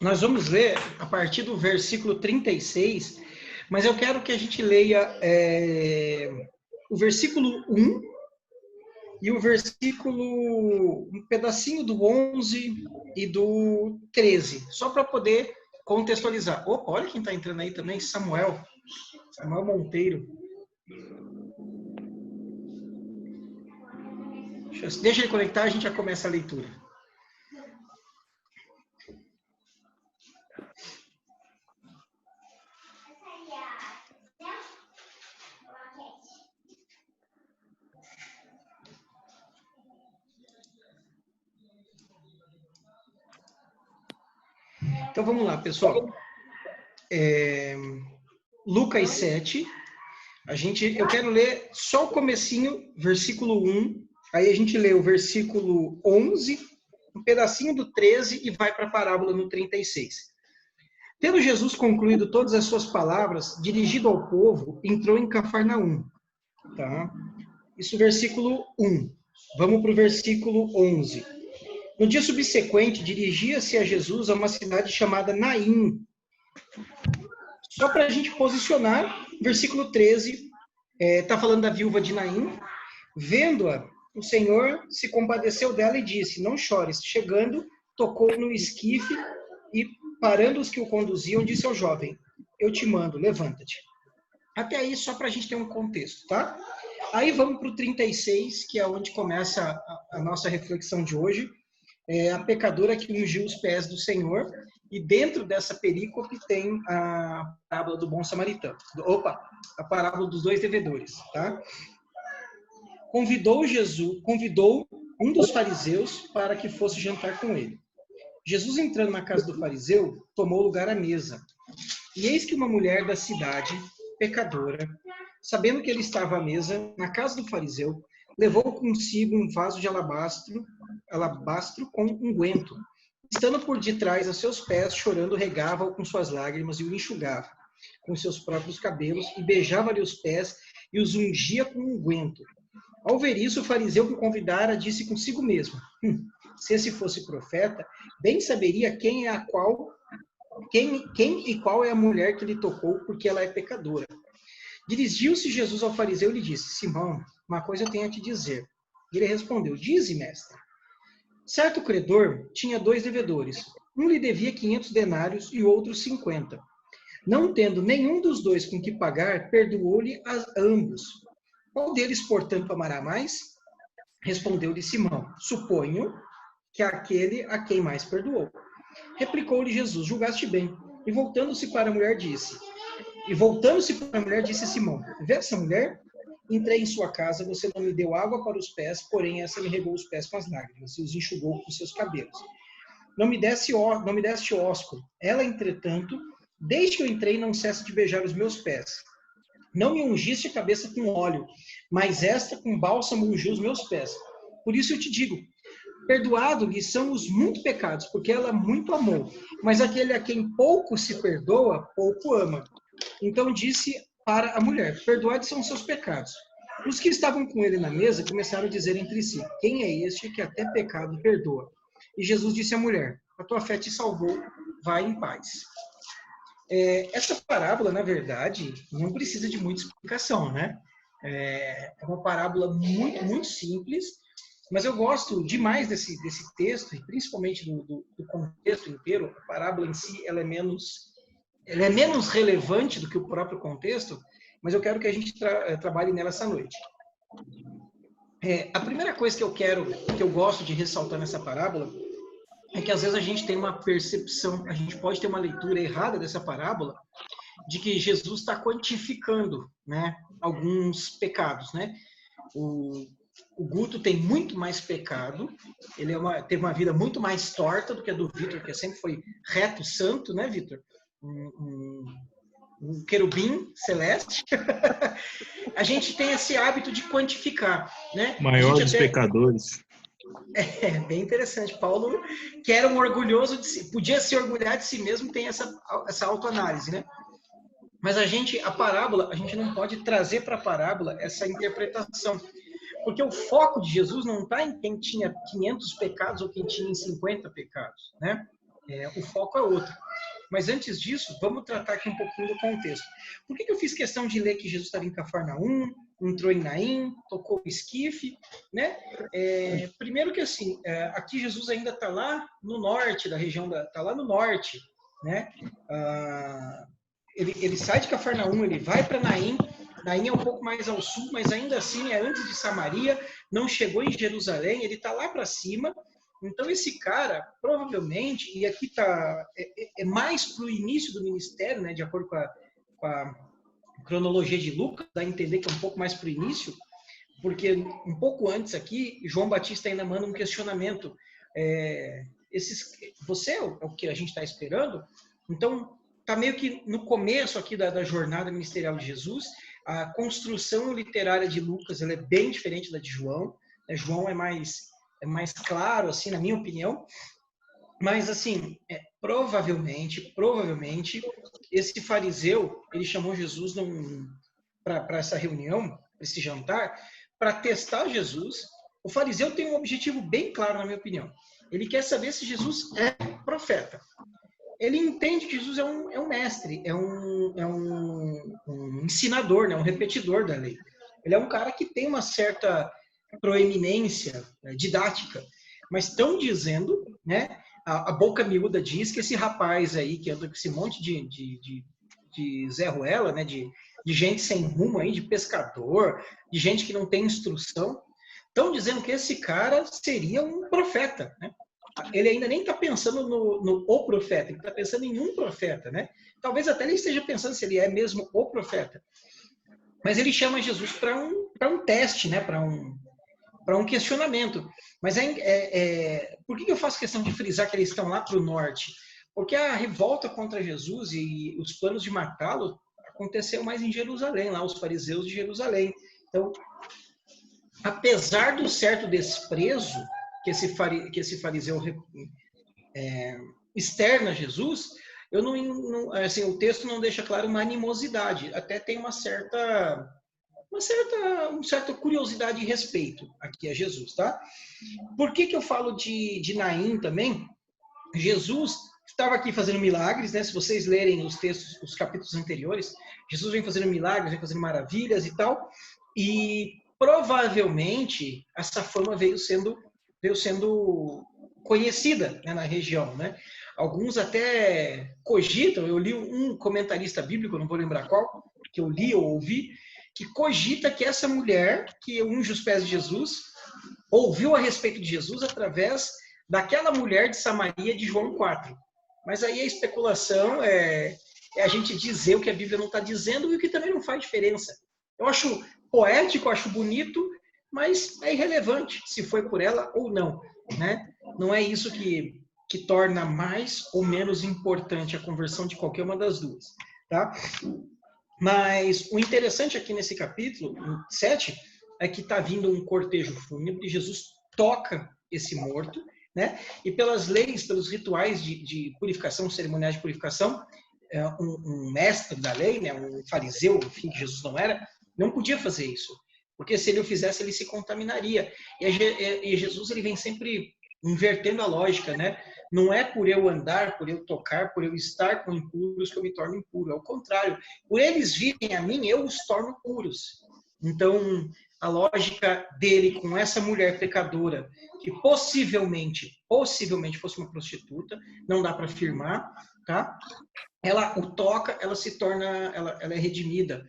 Nós vamos ler a partir do versículo 36, mas eu quero que a gente leia o versículo 1 e o versículo, um pedacinho do 11 e do 13, só para poder contextualizar. Opa, olha quem está entrando aí também, Samuel Monteiro. Deixa ele conectar, a gente já começa a leitura. Então vamos lá, pessoal. Lucas 7. Eu quero ler só o comecinho, versículo 1. Aí a gente lê o versículo 11, um pedacinho do 13 e vai para a parábola no 36. Tendo Jesus concluído todas as suas palavras, dirigido ao povo, entrou em Cafarnaum. Tá? Isso, versículo 1. Vamos para o versículo 11. No dia subsequente, dirigia-se a Jesus a uma cidade chamada Naim. Só para a gente posicionar, versículo 13, está falando da viúva de Naim. Vendo-a, o Senhor se compadeceu dela e disse, não chores. Chegando, tocou no esquife e, parando os que o conduziam, disse ao jovem, eu te mando, levanta-te. Até aí, só para a gente ter um contexto, tá? Aí vamos para o 36, que é onde começa a nossa reflexão de hoje. A pecadora que ungiu os pés do Senhor, e dentro dessa perícope tem a parábola do bom samaritano. A parábola dos dois devedores, tá? Convidou um dos fariseus para que fosse jantar com ele. Jesus, entrando na casa do fariseu, tomou lugar à mesa. E eis que uma mulher da cidade, pecadora, sabendo que ele estava à mesa na casa do fariseu, levou consigo um vaso de alabastro com unguento. Estando por detrás a seus pés, chorando, regava-o com suas lágrimas e o enxugava com seus próprios cabelos e beijava-lhe os pés e os ungia com unguento. Ao ver isso, o fariseu que o convidara disse consigo mesmo, se esse fosse profeta, bem saberia quem e qual é a mulher que lhe tocou, porque ela é pecadora. Dirigiu-se Jesus ao fariseu e lhe disse, Simão, uma coisa eu tenho a te dizer. Ele respondeu, dize, mestre. Certo credor tinha 2 devedores. Um lhe devia 500 denários e o outro 50. Não tendo nenhum dos 2 com que pagar, perdoou-lhe a ambos. Qual deles, portanto, amará mais? Respondeu-lhe Simão, suponho que aquele a quem mais perdoou. Replicou-lhe Jesus, julgaste bem. E voltando-se para a mulher, disse Simão, vê essa mulher? Entrei em sua casa, você não me deu água para os pés, porém essa me regou os pés com as lágrimas e os enxugou com seus cabelos. Não me deste ósculo. Ela, entretanto, desde que eu entrei, não cessa de beijar os meus pés. Não me ungiste a cabeça com óleo, mas esta com bálsamo ungiu os meus pés. Por isso eu te digo, perdoado-lhe são os muitos pecados, porque ela muito amou. Mas aquele a quem pouco se perdoa, pouco ama. Então disse para a mulher, perdoados são os seus pecados. Os que estavam com ele na mesa começaram a dizer entre si, quem é este que até pecado perdoa? E Jesus disse à mulher, a tua fé te salvou, vai em paz. Essa parábola, na verdade, não precisa de muita explicação, né? É uma parábola muito, muito simples, mas eu gosto demais desse texto, e principalmente do contexto inteiro. A parábola em si, ela é menos relevante do que o próprio contexto, mas eu quero que a gente trabalhe nela essa noite. A primeira coisa que eu gosto de ressaltar nessa parábola, é que às vezes a gente tem uma percepção, a gente pode ter uma leitura errada dessa parábola, de que Jesus está quantificando, né, alguns pecados, né? O Guto tem muito mais pecado, ele teve uma vida muito mais torta do que a do Vitor, que sempre foi reto, santo, né, Vitor? Um querubim celeste. A gente tem esse hábito de quantificar, né? Maior dos pecadores. Bem interessante. Paulo, que era um orgulhoso de si, podia se orgulhar de si mesmo, tem essa autoanálise, né? Mas a parábola, a gente não pode trazer para a parábola essa interpretação. Porque o foco de Jesus não está em quem tinha 500 pecados ou quem tinha 50 pecados, né? O foco é outro. Mas antes disso, vamos tratar aqui um pouquinho do contexto. Por que eu fiz questão de ler que Jesus estava em Cafarnaum, entrou em Naim, tocou o esquife, né? Primeiro que assim, aqui Jesus ainda está lá no norte da região, está lá no norte, né? Ele sai de Cafarnaum, ele vai para Naim. Naim é um pouco mais ao sul, mas ainda assim é antes de Samaria, não chegou em Jerusalém, ele está lá para cima. Então esse cara, provavelmente, e aqui é mais para o início do ministério, né, de acordo com a cronologia de Lucas, dá a entender que é um pouco mais para o início, porque um pouco antes aqui, João Batista ainda manda um questionamento. Você é o que a gente está esperando? Então, está meio que no começo aqui da jornada ministerial de Jesus. A construção literária de Lucas ela é bem diferente da de João. João é mais claro, assim, na minha opinião. Mas, assim, provavelmente, esse fariseu, ele chamou Jesus para essa reunião, para esse jantar, para testar Jesus. O fariseu tem um objetivo bem claro, na minha opinião. Ele quer saber se Jesus é profeta. Ele entende que Jesus é um mestre, é um ensinador, né? Um repetidor da lei. Ele é um cara que tem uma certa proeminência, né, didática. Mas estão dizendo, né? A boca miúda diz que esse rapaz aí, que anda com esse monte de Zé Ruela, né? De gente sem rumo aí, de pescador, de gente que não tem instrução, estão dizendo que esse cara seria um profeta, né? Ele ainda nem está pensando no o profeta, ele está pensando em um profeta, né? Talvez até ele esteja pensando se ele é mesmo o profeta. Mas ele chama Jesus para um teste, né? Para um questionamento. Mas por que eu faço questão de frisar que eles estão lá para o norte? Porque a revolta contra Jesus e os planos de matá-lo aconteceu mais em Jerusalém, lá os fariseus de Jerusalém. Então, apesar do certo desprezo que esse fariseu externa a Jesus, assim, o texto não deixa claro uma animosidade, até tem uma certa curiosidade e respeito aqui a Jesus, tá? Por que eu falo de Naim também? Jesus estava aqui fazendo milagres, né? Se vocês lerem os textos, os capítulos anteriores, Jesus vem fazendo milagres, vem fazendo maravilhas e tal, e provavelmente essa fama veio sendo conhecida, né, na região, né? Alguns até cogitam, eu li um comentarista bíblico, não vou lembrar qual, que eu li ou ouvi, que cogita que essa mulher que unge os pés de Jesus ouviu a respeito de Jesus através daquela mulher de Samaria de João 4. Mas aí a especulação é a gente dizer o que a Bíblia não está dizendo e o que também não faz diferença. Eu acho poético, eu acho bonito, mas é irrelevante se foi por ela ou não, né? Não é isso que torna mais ou menos importante a conversão de qualquer uma das duas, tá? Mas o interessante aqui nesse capítulo 7 é que está vindo um cortejo fúnebre, Jesus toca esse morto, né? E pelas leis, pelos rituais de purificação, cerimoniais de purificação, um mestre da lei, né? Um fariseu, enfim, que Jesus não era, não podia fazer isso, porque se ele o fizesse, ele se contaminaria. E Jesus ele vem sempre invertendo a lógica, né? Não é por eu andar, por eu tocar, por eu estar com impuros que eu me torno impuro. Ao contrário, por eles virem a mim, eu os torno puros. Então, a lógica dele com essa mulher pecadora, que possivelmente fosse uma prostituta, não dá para afirmar, tá? Ela o toca, ela se torna, ela é redimida.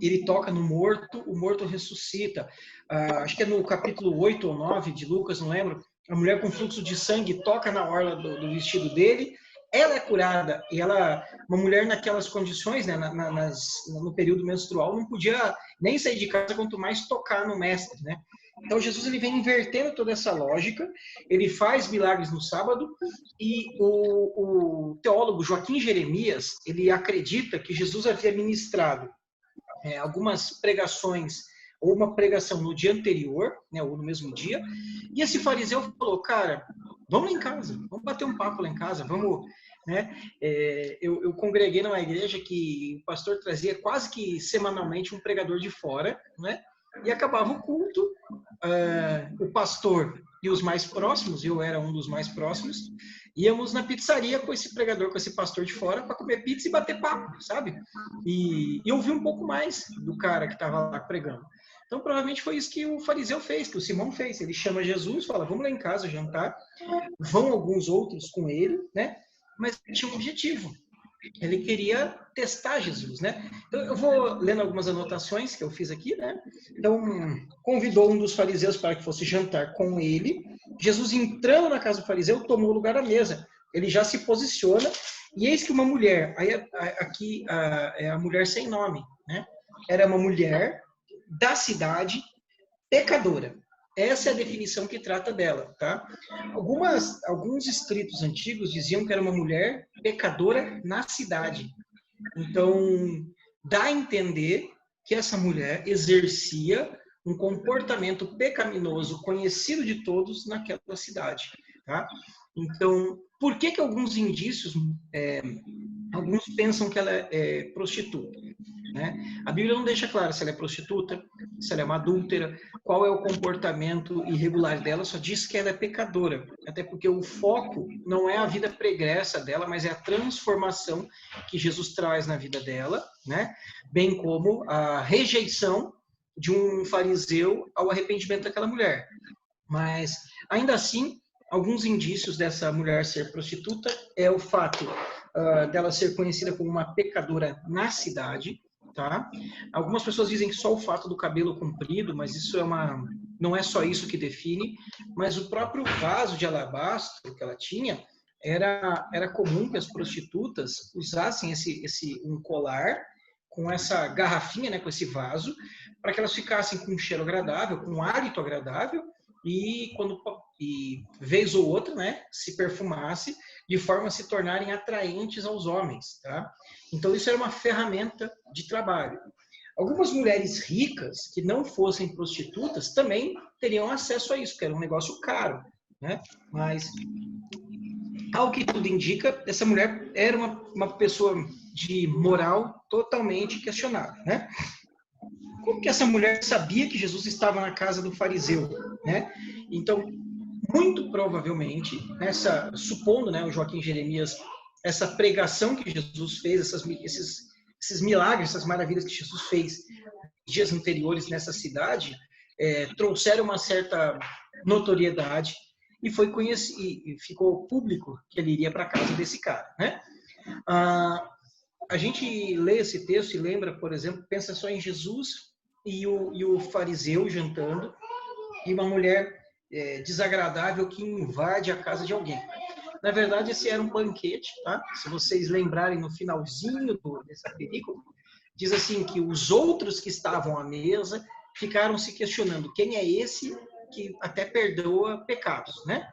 Ele toca no morto, o morto ressuscita. Acho que é no capítulo 8 ou 9 de Lucas, não lembro. A mulher com fluxo de sangue toca na orla do vestido dele, ela é curada, e uma mulher naquelas condições, né, no período menstrual, não podia nem sair de casa, quanto mais tocar no mestre, né? Então Jesus ele vem invertendo toda essa lógica, ele faz milagres no sábado, e o teólogo Joaquim Jeremias, ele acredita que Jesus havia ministrado algumas pregações, ou uma pregação no dia anterior, né, ou no mesmo dia, e esse fariseu falou, cara, vamos lá em casa, vamos bater um papo lá em casa, vamos, né? Eu congreguei numa igreja que o pastor trazia quase que semanalmente um pregador de fora, né? E acabava o culto, o pastor e os mais próximos, eu era um dos mais próximos, íamos na pizzaria com esse pregador, com esse pastor de fora, para comer pizza e bater papo, sabe? E ouvir um pouco mais do cara que estava lá pregando. Então, provavelmente foi isso que o fariseu fez, que o Simão fez. Ele chama Jesus, fala, vamos lá em casa jantar. Vão alguns outros com ele, né? Mas ele tinha um objetivo. Ele queria testar Jesus, né? Então, eu vou lendo algumas anotações que eu fiz aqui, né? Então, convidou um dos fariseus para que fosse jantar com ele. Jesus, entrando na casa do fariseu, tomou lugar à mesa. Ele já se posiciona. E eis que uma mulher, aí aqui é a mulher sem nome, né? Era uma mulher da cidade, pecadora. Essa é a definição que trata dela, tá? Alguns escritos antigos diziam que era uma mulher pecadora na cidade. Então, dá a entender que essa mulher exercia um comportamento pecaminoso conhecido de todos naquela cidade, tá? Então, por que alguns indícios, alguns pensam que ela é prostituta? Né? A Bíblia não deixa claro se ela é prostituta, se ela é uma adúltera, qual é o comportamento irregular dela, só diz que ela é pecadora. Até porque o foco não é a vida pregressa dela, mas é a transformação que Jesus traz na vida dela, né? Bem como a rejeição de um fariseu ao arrependimento daquela mulher. Mas, ainda assim, alguns indícios dessa mulher ser prostituta é o fato dela ser conhecida como uma pecadora na cidade, tá? Algumas pessoas dizem que só o fato do cabelo comprido, mas isso não é só isso que define, mas o próprio vaso de alabastro que ela tinha, era comum que as prostitutas usassem um colar com essa garrafinha, né, com esse vaso, para que elas ficassem com um cheiro agradável, com um hálito agradável, e vez ou outra, né, se perfumasse de forma a se tornarem atraentes aos homens, tá? Então isso era uma ferramenta de trabalho. Algumas mulheres ricas que não fossem prostitutas também teriam acesso a isso, porque era um negócio caro, né? Mas ao que tudo indica, essa mulher era uma pessoa de moral totalmente questionável, né? Como que essa mulher sabia que Jesus estava na casa do fariseu, né? Então, muito provavelmente, supondo, né, o Joaquim Jeremias, essa pregação que Jesus fez, esses milagres, essas maravilhas que Jesus fez dias anteriores nessa cidade, trouxeram uma certa notoriedade e foi conhecido, e ficou público que ele iria para a casa desse cara, né? A gente lê esse texto e lembra, por exemplo, pensa só em Jesus e o fariseu jantando e uma mulher desagradável que invade a casa de alguém. Na verdade, esse era um banquete, tá? Se vocês lembrarem no finalzinho dessa película, diz assim que os outros que estavam à mesa ficaram se questionando quem é esse que até perdoa pecados, né?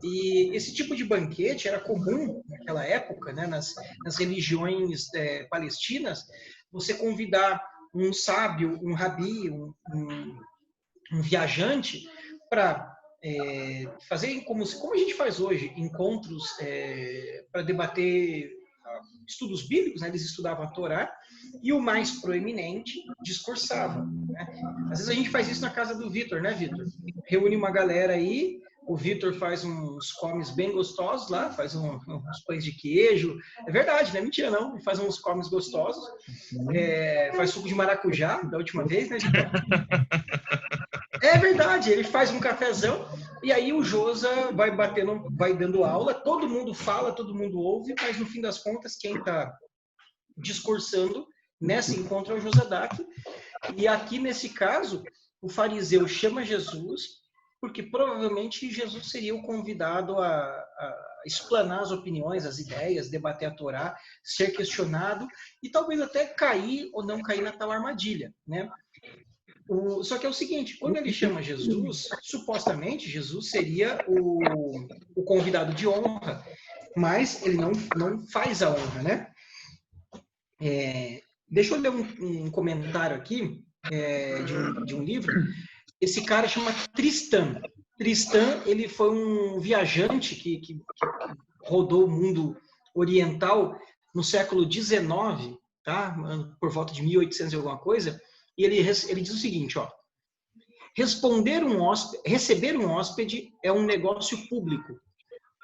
E esse tipo de banquete era comum naquela época, né? Nas religiões palestinas, você convidar um sábio, um rabi, um viajante para fazer como a gente faz hoje, encontros para debater estudos bíblicos, né? Eles estudavam a Torá e o mais proeminente discursava, né? Às vezes a gente faz isso na casa do Vitor, né, Vitor? Reúne uma galera aí, o Vitor faz uns comes bem gostosos lá, faz uns pães de queijo, é verdade, não é mentira não, ele faz uns comes gostosos, faz suco de maracujá da última vez, né, Vitor? É verdade, ele faz um cafezão e aí o Josa vai dando aula, todo mundo fala, todo mundo ouve, mas no fim das contas quem está discursando nesse encontro é o Josadac. E aqui nesse caso, o fariseu chama Jesus porque provavelmente Jesus seria o convidado a explanar as opiniões, as ideias, debater a Torá, ser questionado e talvez até cair ou não cair na tal armadilha, né? Só que é o seguinte, quando ele chama Jesus, supostamente Jesus seria o convidado de honra, mas ele não faz a honra, né? Deixa eu ler um comentário aqui de um livro. Esse cara chama Tristan. Tristan, ele foi um viajante que rodou o mundo oriental no século XIX, tá? Por volta de 1800 e alguma coisa. E ele diz o seguinte, ó: receber um hóspede é um negócio público.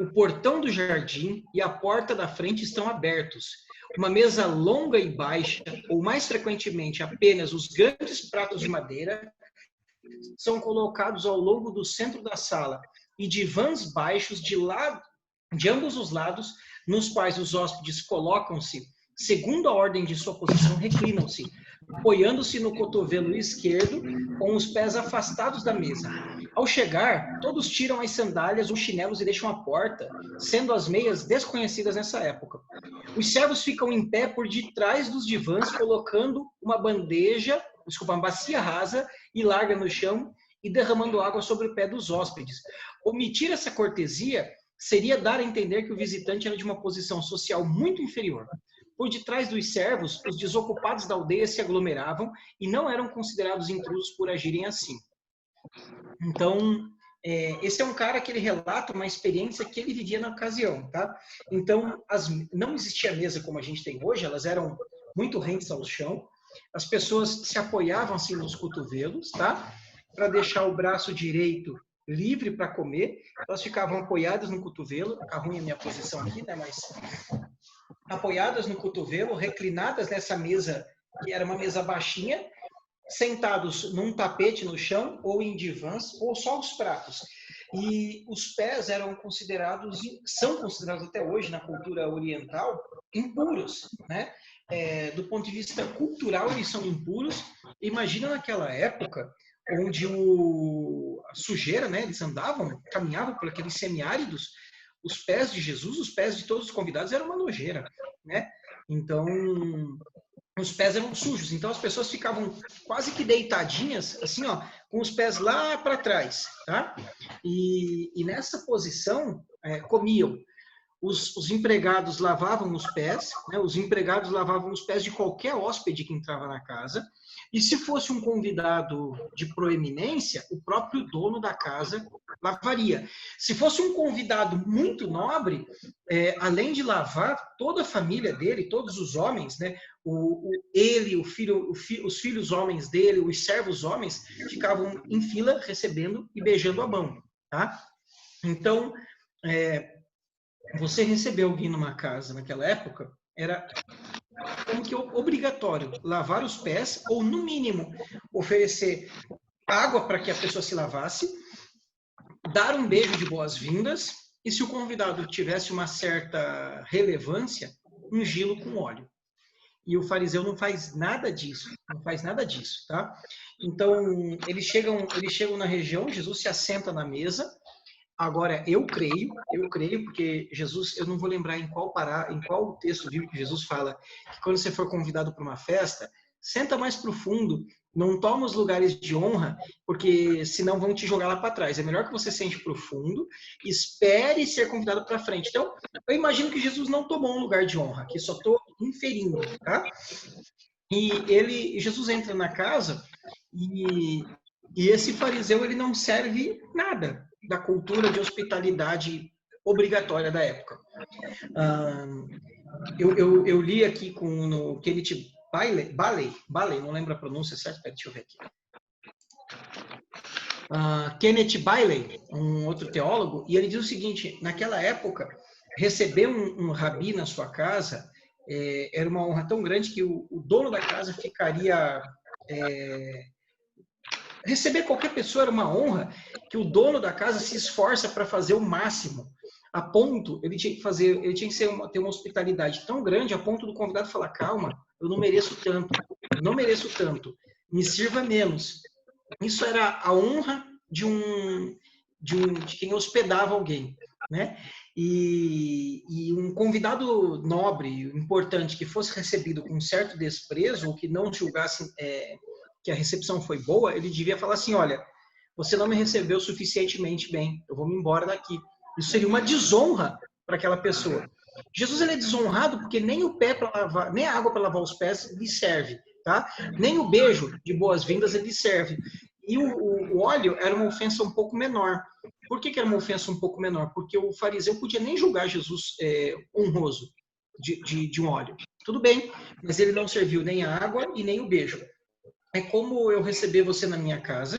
o portão do jardim e a porta da frente estão abertos. Uma mesa longa e baixa, ou mais frequentemente apenas os grandes pratos de madeira, são colocados ao longo do centro da sala, e divãs baixos de ambos os lados, nos quais os hóspedes colocam-se, segundo a ordem de sua posição, reclinam-se, apoiando-se no cotovelo esquerdo, com os pés afastados da mesa. Ao chegar, todos tiram as sandálias ou chinelos e deixam a porta, sendo as meias desconhecidas nessa época. Os servos ficam em pé por detrás dos divãs, colocando uma bacia rasa e larga no chão e derramando água sobre o pé dos hóspedes. Omitir essa cortesia seria dar a entender que o visitante era de uma posição social muito inferior. Por detrás dos servos, os desocupados da aldeia se aglomeravam e não eram considerados intrusos por agirem assim. Então, esse é um cara que ele relata uma experiência que ele vivia na ocasião, tá? Então, não existia mesa como a gente tem hoje, elas eram muito rentes ao chão. As pessoas se apoiavam assim nos cotovelos, tá? Para deixar o braço direito livre para comer. Elas ficavam apoiadas no cotovelo, tá ruim a minha posição aqui, né? Mas apoiadas no cotovelo, reclinadas nessa mesa, que era uma mesa baixinha, sentados num tapete no chão, ou em divãs, ou só os pratos. E os pés são considerados até hoje, na cultura oriental, impuros, né? Do ponto de vista cultural, eles são impuros. Imagina naquela época, onde a sujeira, né? Eles caminhavam por aqueles semiáridos. Os pés de Jesus, os pés de todos os convidados eram uma nojeira, né? Então, os pés eram sujos. Então, as pessoas ficavam quase que deitadinhas, assim, ó, com os pés lá para trás, tá? E nessa posição, comiam. Os empregados lavavam os pés, né? Os empregados lavavam os pés de qualquer hóspede que entrava na casa. E se fosse um convidado de proeminência, o próprio dono da casa lavaria. Se fosse um convidado muito nobre, além de lavar, toda a família dele, todos os homens, né? Os filhos homens dele, os servos homens, ficavam em fila recebendo e beijando a mão, tá? Então, você receber alguém numa casa naquela época, era como que obrigatório lavar os pés, ou no mínimo oferecer água para que a pessoa se lavasse, dar um beijo de boas-vindas, e se o convidado tivesse uma certa relevância, ungi-lo com óleo. E o fariseu não faz nada disso, tá? Então, eles chegam na região, Jesus se assenta na mesa. Agora, eu creio, porque Jesus, eu não vou lembrar em qual texto bíblico que Jesus fala que quando você for convidado para uma festa, senta mais para o fundo, não toma os lugares de honra, porque senão vão te jogar lá para trás. É melhor que você sente para o fundo, espere ser convidado para frente. Então, eu imagino que Jesus não tomou um lugar de honra, que só estou inferindo, tá? E Jesus entra na casa e esse fariseu, ele não serve nada da cultura de hospitalidade obrigatória da época. Eu li aqui no Kenneth Bailey, não lembro a pronúncia certa, deixa eu ver aqui. Kenneth Bailey, um outro teólogo, e ele diz o seguinte: naquela época, receber um rabi na sua casa era uma honra tão grande que o dono da casa ficaria... Receber qualquer pessoa era uma honra que o dono da casa se esforça para fazer o máximo. A ponto, ele tinha que ter uma hospitalidade tão grande a ponto do convidado falar: calma, eu não mereço tanto, me sirva menos. Isso era a honra de quem hospedava alguém, né? E um convidado nobre, importante, que fosse recebido com um certo desprezo, ou que não julgasse que a recepção foi boa, ele devia falar assim: olha, você não me recebeu suficientemente bem, eu vou me embora daqui. Isso seria uma desonra para aquela pessoa. Jesus, ele é desonrado porque nem o pé para lavar, nem a água para lavar os pés lhe serve, tá? Nem o beijo de boas-vindas ele serve. E o óleo era uma ofensa um pouco menor. Por que era uma ofensa um pouco menor? Porque o fariseu podia nem julgar Jesus honroso de um óleo. Tudo bem, mas ele não serviu nem a água e nem o beijo. É como eu receber você na minha casa,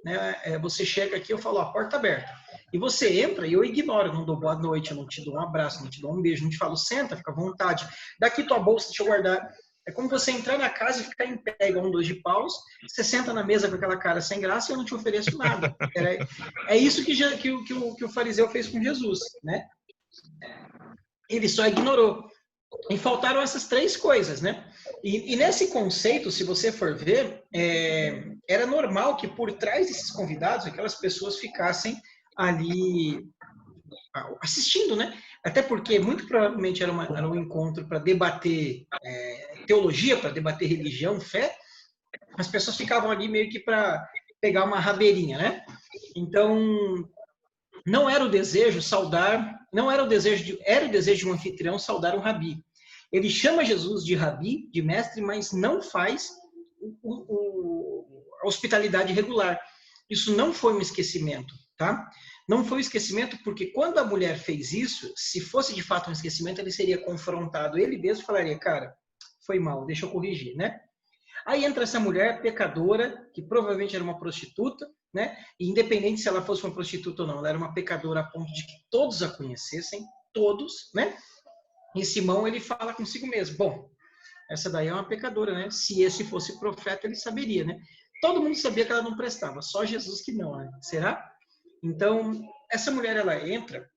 né? Você chega aqui, eu falo: a porta aberta. E você entra e eu ignoro, não dou boa noite, eu não te dou um abraço, não te dou um beijo, não te falo, senta, fica à vontade. Daqui tua bolsa, deixa eu guardar. É como você entrar na casa e ficar em pé, igual um dois de paus, você senta na mesa com aquela cara sem graça e eu não te ofereço nada. É isso que o fariseu fez com Jesus, né? Ele só ignorou. E faltaram essas três coisas, né? E nesse conceito, se você for ver, era normal que por trás desses convidados, aquelas pessoas ficassem ali assistindo, né? Até porque muito provavelmente era um encontro para debater teologia, para debater religião, fé. As pessoas ficavam ali meio que para pegar uma rabeirinha, né? Então, não era o desejo saudar, não era o desejo era o desejo de um anfitrião saudar um rabi. Ele chama Jesus de rabi, de mestre, mas não faz a hospitalidade regular. Isso não foi um esquecimento, tá? Não foi um esquecimento porque quando a mulher fez isso, se fosse de fato um esquecimento, ele seria confrontado. Ele mesmo falaria, cara, foi mal, deixa eu corrigir, né? Aí entra essa mulher pecadora, que provavelmente era uma prostituta, né? E independente se ela fosse uma prostituta ou não, ela era uma pecadora a ponto de que todos a conhecessem, todos, né? E Simão, ele fala consigo mesmo, bom, essa daí é uma pecadora, né? Se esse fosse profeta, ele saberia, né? Todo mundo sabia que ela não prestava, só Jesus que não, né? Será? Então, essa mulher, ela entra,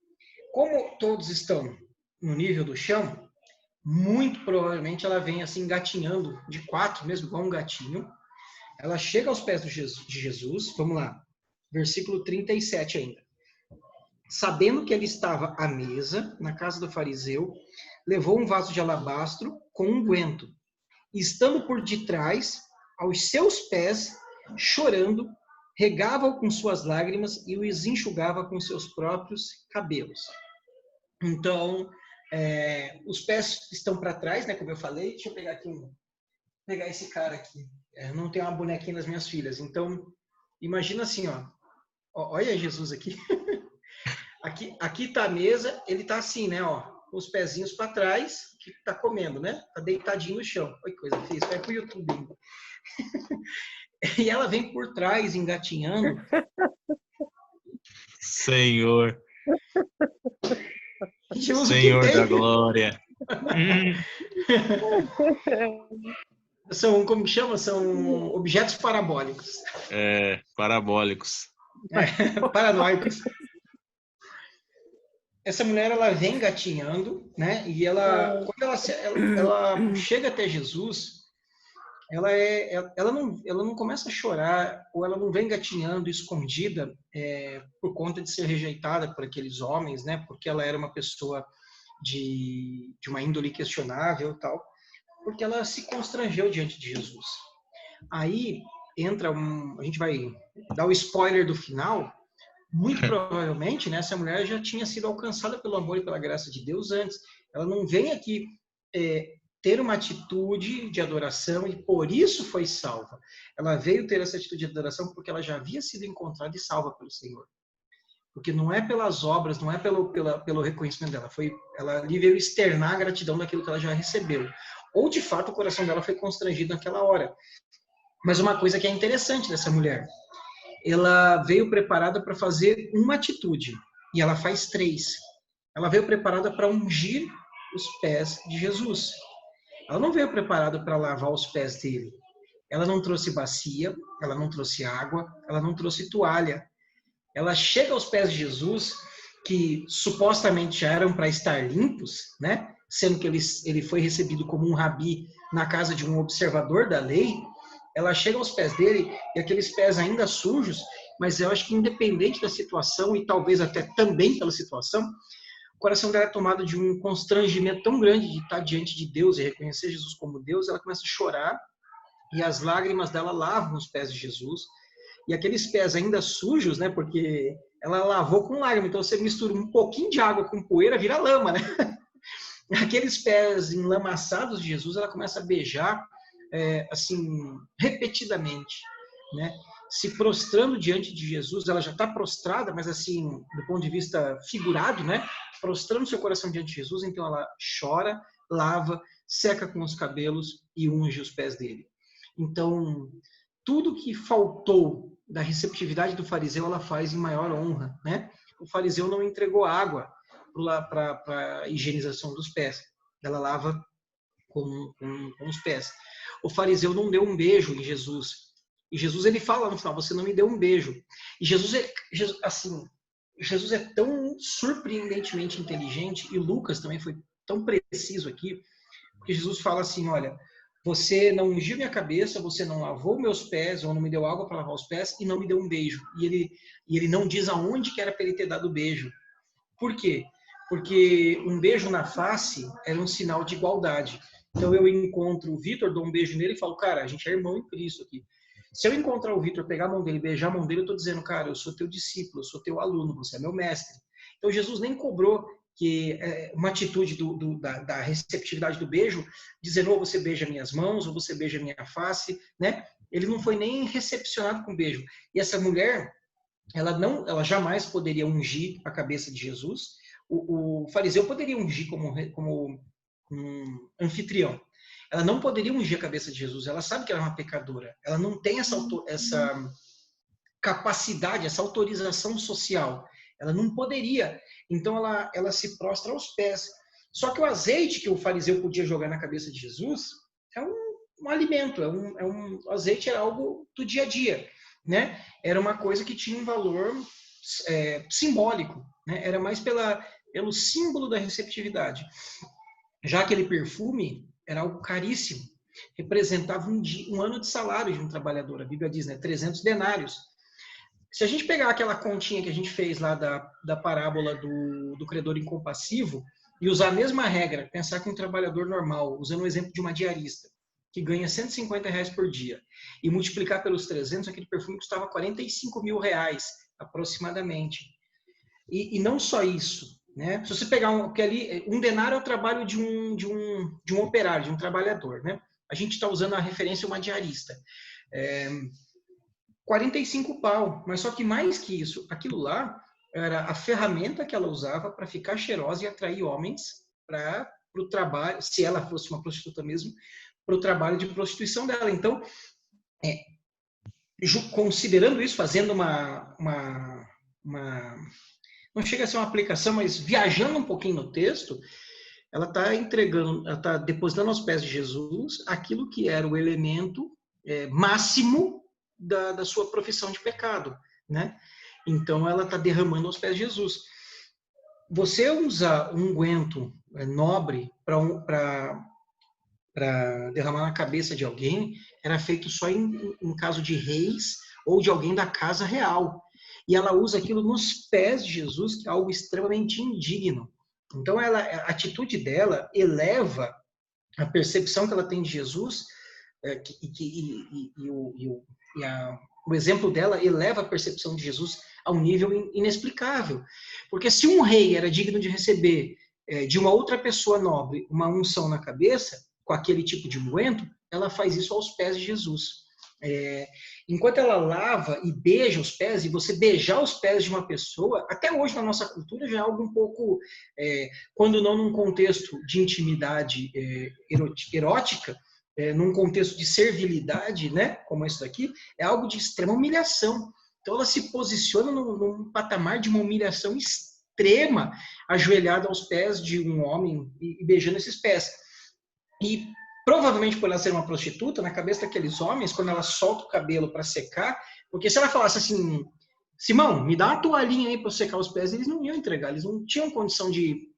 como todos estão no nível do chão, muito provavelmente ela vem assim gatinhando de quatro, mesmo igual um gatinho. Ela chega aos pés de Jesus, vamos lá, versículo 37 ainda. Sabendo que ele estava à mesa, na casa do fariseu, levou um vaso de alabastro com unguento. E estando por detrás, aos seus pés, chorando, regava-o com suas lágrimas e os enxugava com seus próprios cabelos. Então, os pés estão para trás, né, como eu falei. Deixa eu pegar aqui pegar esse cara aqui. Não tem uma bonequinha das minhas filhas. Então, imagina assim, ó. Olha Jesus aqui. Aqui tá a mesa, ele tá assim, né, ó, com os pezinhos para trás, que tá comendo, né? Tá deitadinho no chão. Olha que coisa feia, isso vai pro YouTube ainda. E ela vem por trás, engatinhando. Senhor. Jesus, Senhor da glória. Como chama? São objetos parabólicos. Parabólicos. Paranoicos. Essa mulher, ela vem gatinhando, né? E quando ela chega até Jesus, ela não começa a chorar, ou ela não vem gatinhando escondida por conta de ser rejeitada por aqueles homens, né? Porque ela era uma pessoa de uma índole questionável e tal, porque ela se constrangeu diante de Jesus. Aí entra a gente vai dar o spoiler do final. Muito provavelmente, né, essa mulher já tinha sido alcançada pelo amor e pela graça de Deus antes. Ela não vem aqui ter uma atitude de adoração e por isso foi salva. Ela veio ter essa atitude de adoração porque ela já havia sido encontrada e salva pelo Senhor. Porque não é pelas obras, não é pelo reconhecimento dela. Ela ali veio externar a gratidão daquilo que ela já recebeu. Ou, de fato, o coração dela foi constrangido naquela hora. Mas uma coisa que é interessante dessa mulher, ela veio preparada para fazer uma atitude, e ela faz três. Ela veio preparada para ungir os pés de Jesus. Ela não veio preparada para lavar os pés dele. Ela não trouxe bacia, ela não trouxe água, ela não trouxe toalha. Ela chega aos pés de Jesus, que supostamente já eram para estar limpos, né? Sendo que ele foi recebido como um rabi na casa de um observador da lei. Ela chega aos pés dele e aqueles pés ainda sujos, mas eu acho que independente da situação e talvez até também pela situação, o coração dela é tomado de um constrangimento tão grande de estar diante de Deus e reconhecer Jesus como Deus, ela começa a chorar e as lágrimas dela lavam os pés de Jesus. E aqueles pés ainda sujos, né? Porque ela lavou com lágrima, então você mistura um pouquinho de água com poeira, vira lama, né? Aqueles pés enlamaçados de Jesus, ela começa a beijar assim, repetidamente, né? Se prostrando diante de Jesus, ela já está prostrada, mas assim, do ponto de vista figurado, né? Prostrando seu coração diante de Jesus, então ela chora, lava, seca com os cabelos e unge os pés dele. Então, tudo que faltou da receptividade do fariseu, ela faz em maior honra, né? o fariseu não entregou água para a higienização dos pés. Ela lava com os pés. O fariseu não deu um beijo em Jesus. E Jesus, ele fala no final, você não me deu um beijo. E Jesus é tão surpreendentemente inteligente, e Lucas também foi tão preciso aqui, porque Jesus fala assim, olha, você não ungiu minha cabeça, você não lavou meus pés, ou não me deu água para lavar os pés, e não me deu um beijo. E ele não diz aonde que era para ele ter dado o beijo. Por quê? Porque um beijo na face era um sinal de igualdade. Então eu encontro o Vitor, dou um beijo nele e falo, cara, a gente é irmão em Cristo aqui. Se eu encontrar o Vitor, pegar a mão dele, beijar a mão dele, eu estou dizendo, cara, eu sou teu discípulo, eu sou teu aluno, você é meu mestre. Então Jesus nem cobrou que uma atitude da receptividade do beijo, dizendo, ou você beija minhas mãos, ou você beija minha face, né? Ele não foi nem recepcionado com beijo. E essa mulher, ela jamais poderia ungir a cabeça de Jesus. O fariseu poderia ungir como um anfitrião. Ela não poderia ungir a cabeça de Jesus. Ela sabe que ela é uma pecadora. Ela não tem essa capacidade, essa autorização social. Ela não poderia. Então ela se prostra aos pés. Só que o azeite que o fariseu podia jogar na cabeça de Jesus é um alimento. O azeite era algo do dia a dia, né? Era uma coisa que tinha um valor simbólico, né? Era mais pelo símbolo da receptividade. Já aquele perfume era algo caríssimo, representava um ano de salário de um trabalhador. A Bíblia diz, né, 300 denários. Se a gente pegar aquela continha que a gente fez lá da parábola do credor incompassivo e usar a mesma regra, pensar que um trabalhador normal, usando o exemplo de uma diarista, que ganha R$150 por dia, e multiplicar pelos 300, aquele perfume custava R$45 mil, aproximadamente. E não só isso, né? Se você pegar porque ali um denário é o trabalho de um operário, de um trabalhador, né? A gente está usando a referência uma diarista. 45 pau, mas só que mais que isso, aquilo lá era a ferramenta que ela usava para ficar cheirosa e atrair homens para o trabalho, se ela fosse uma prostituta mesmo, para o trabalho de prostituição dela. Então, considerando isso, fazendo não chega a ser uma aplicação, mas viajando um pouquinho no texto, ela está depositando aos pés de Jesus aquilo que era o elemento máximo da sua profissão de pecado, né? Então ela está derramando aos pés de Jesus. Você usar um unguento nobre para derramar na cabeça de alguém era feito só em caso de reis ou de alguém da casa real. E ela usa aquilo nos pés de Jesus, que é algo extremamente indigno. Então, a atitude dela eleva a percepção que ela tem de Jesus, o exemplo dela eleva a percepção de Jesus a um nível inexplicável. Porque se um rei era digno de receber de uma outra pessoa nobre uma unção na cabeça, com aquele tipo de unguento, ela faz isso aos pés de Jesus. Enquanto ela lava e beija os pés, e você beijar os pés de uma pessoa, até hoje na nossa cultura já é algo um pouco, quando não num contexto de intimidade erótica, num contexto de servilidade, né, como esse daqui, é algo de extrema humilhação. Então ela se posiciona num patamar de uma humilhação extrema, ajoelhada aos pés de um homem e beijando esses pés. E provavelmente por ela ser uma prostituta, na cabeça daqueles homens, quando ela solta o cabelo para secar, porque se ela falasse assim, Simão, me dá uma toalhinha aí para secar os pés, eles não iam entregar, eles não tinham condição de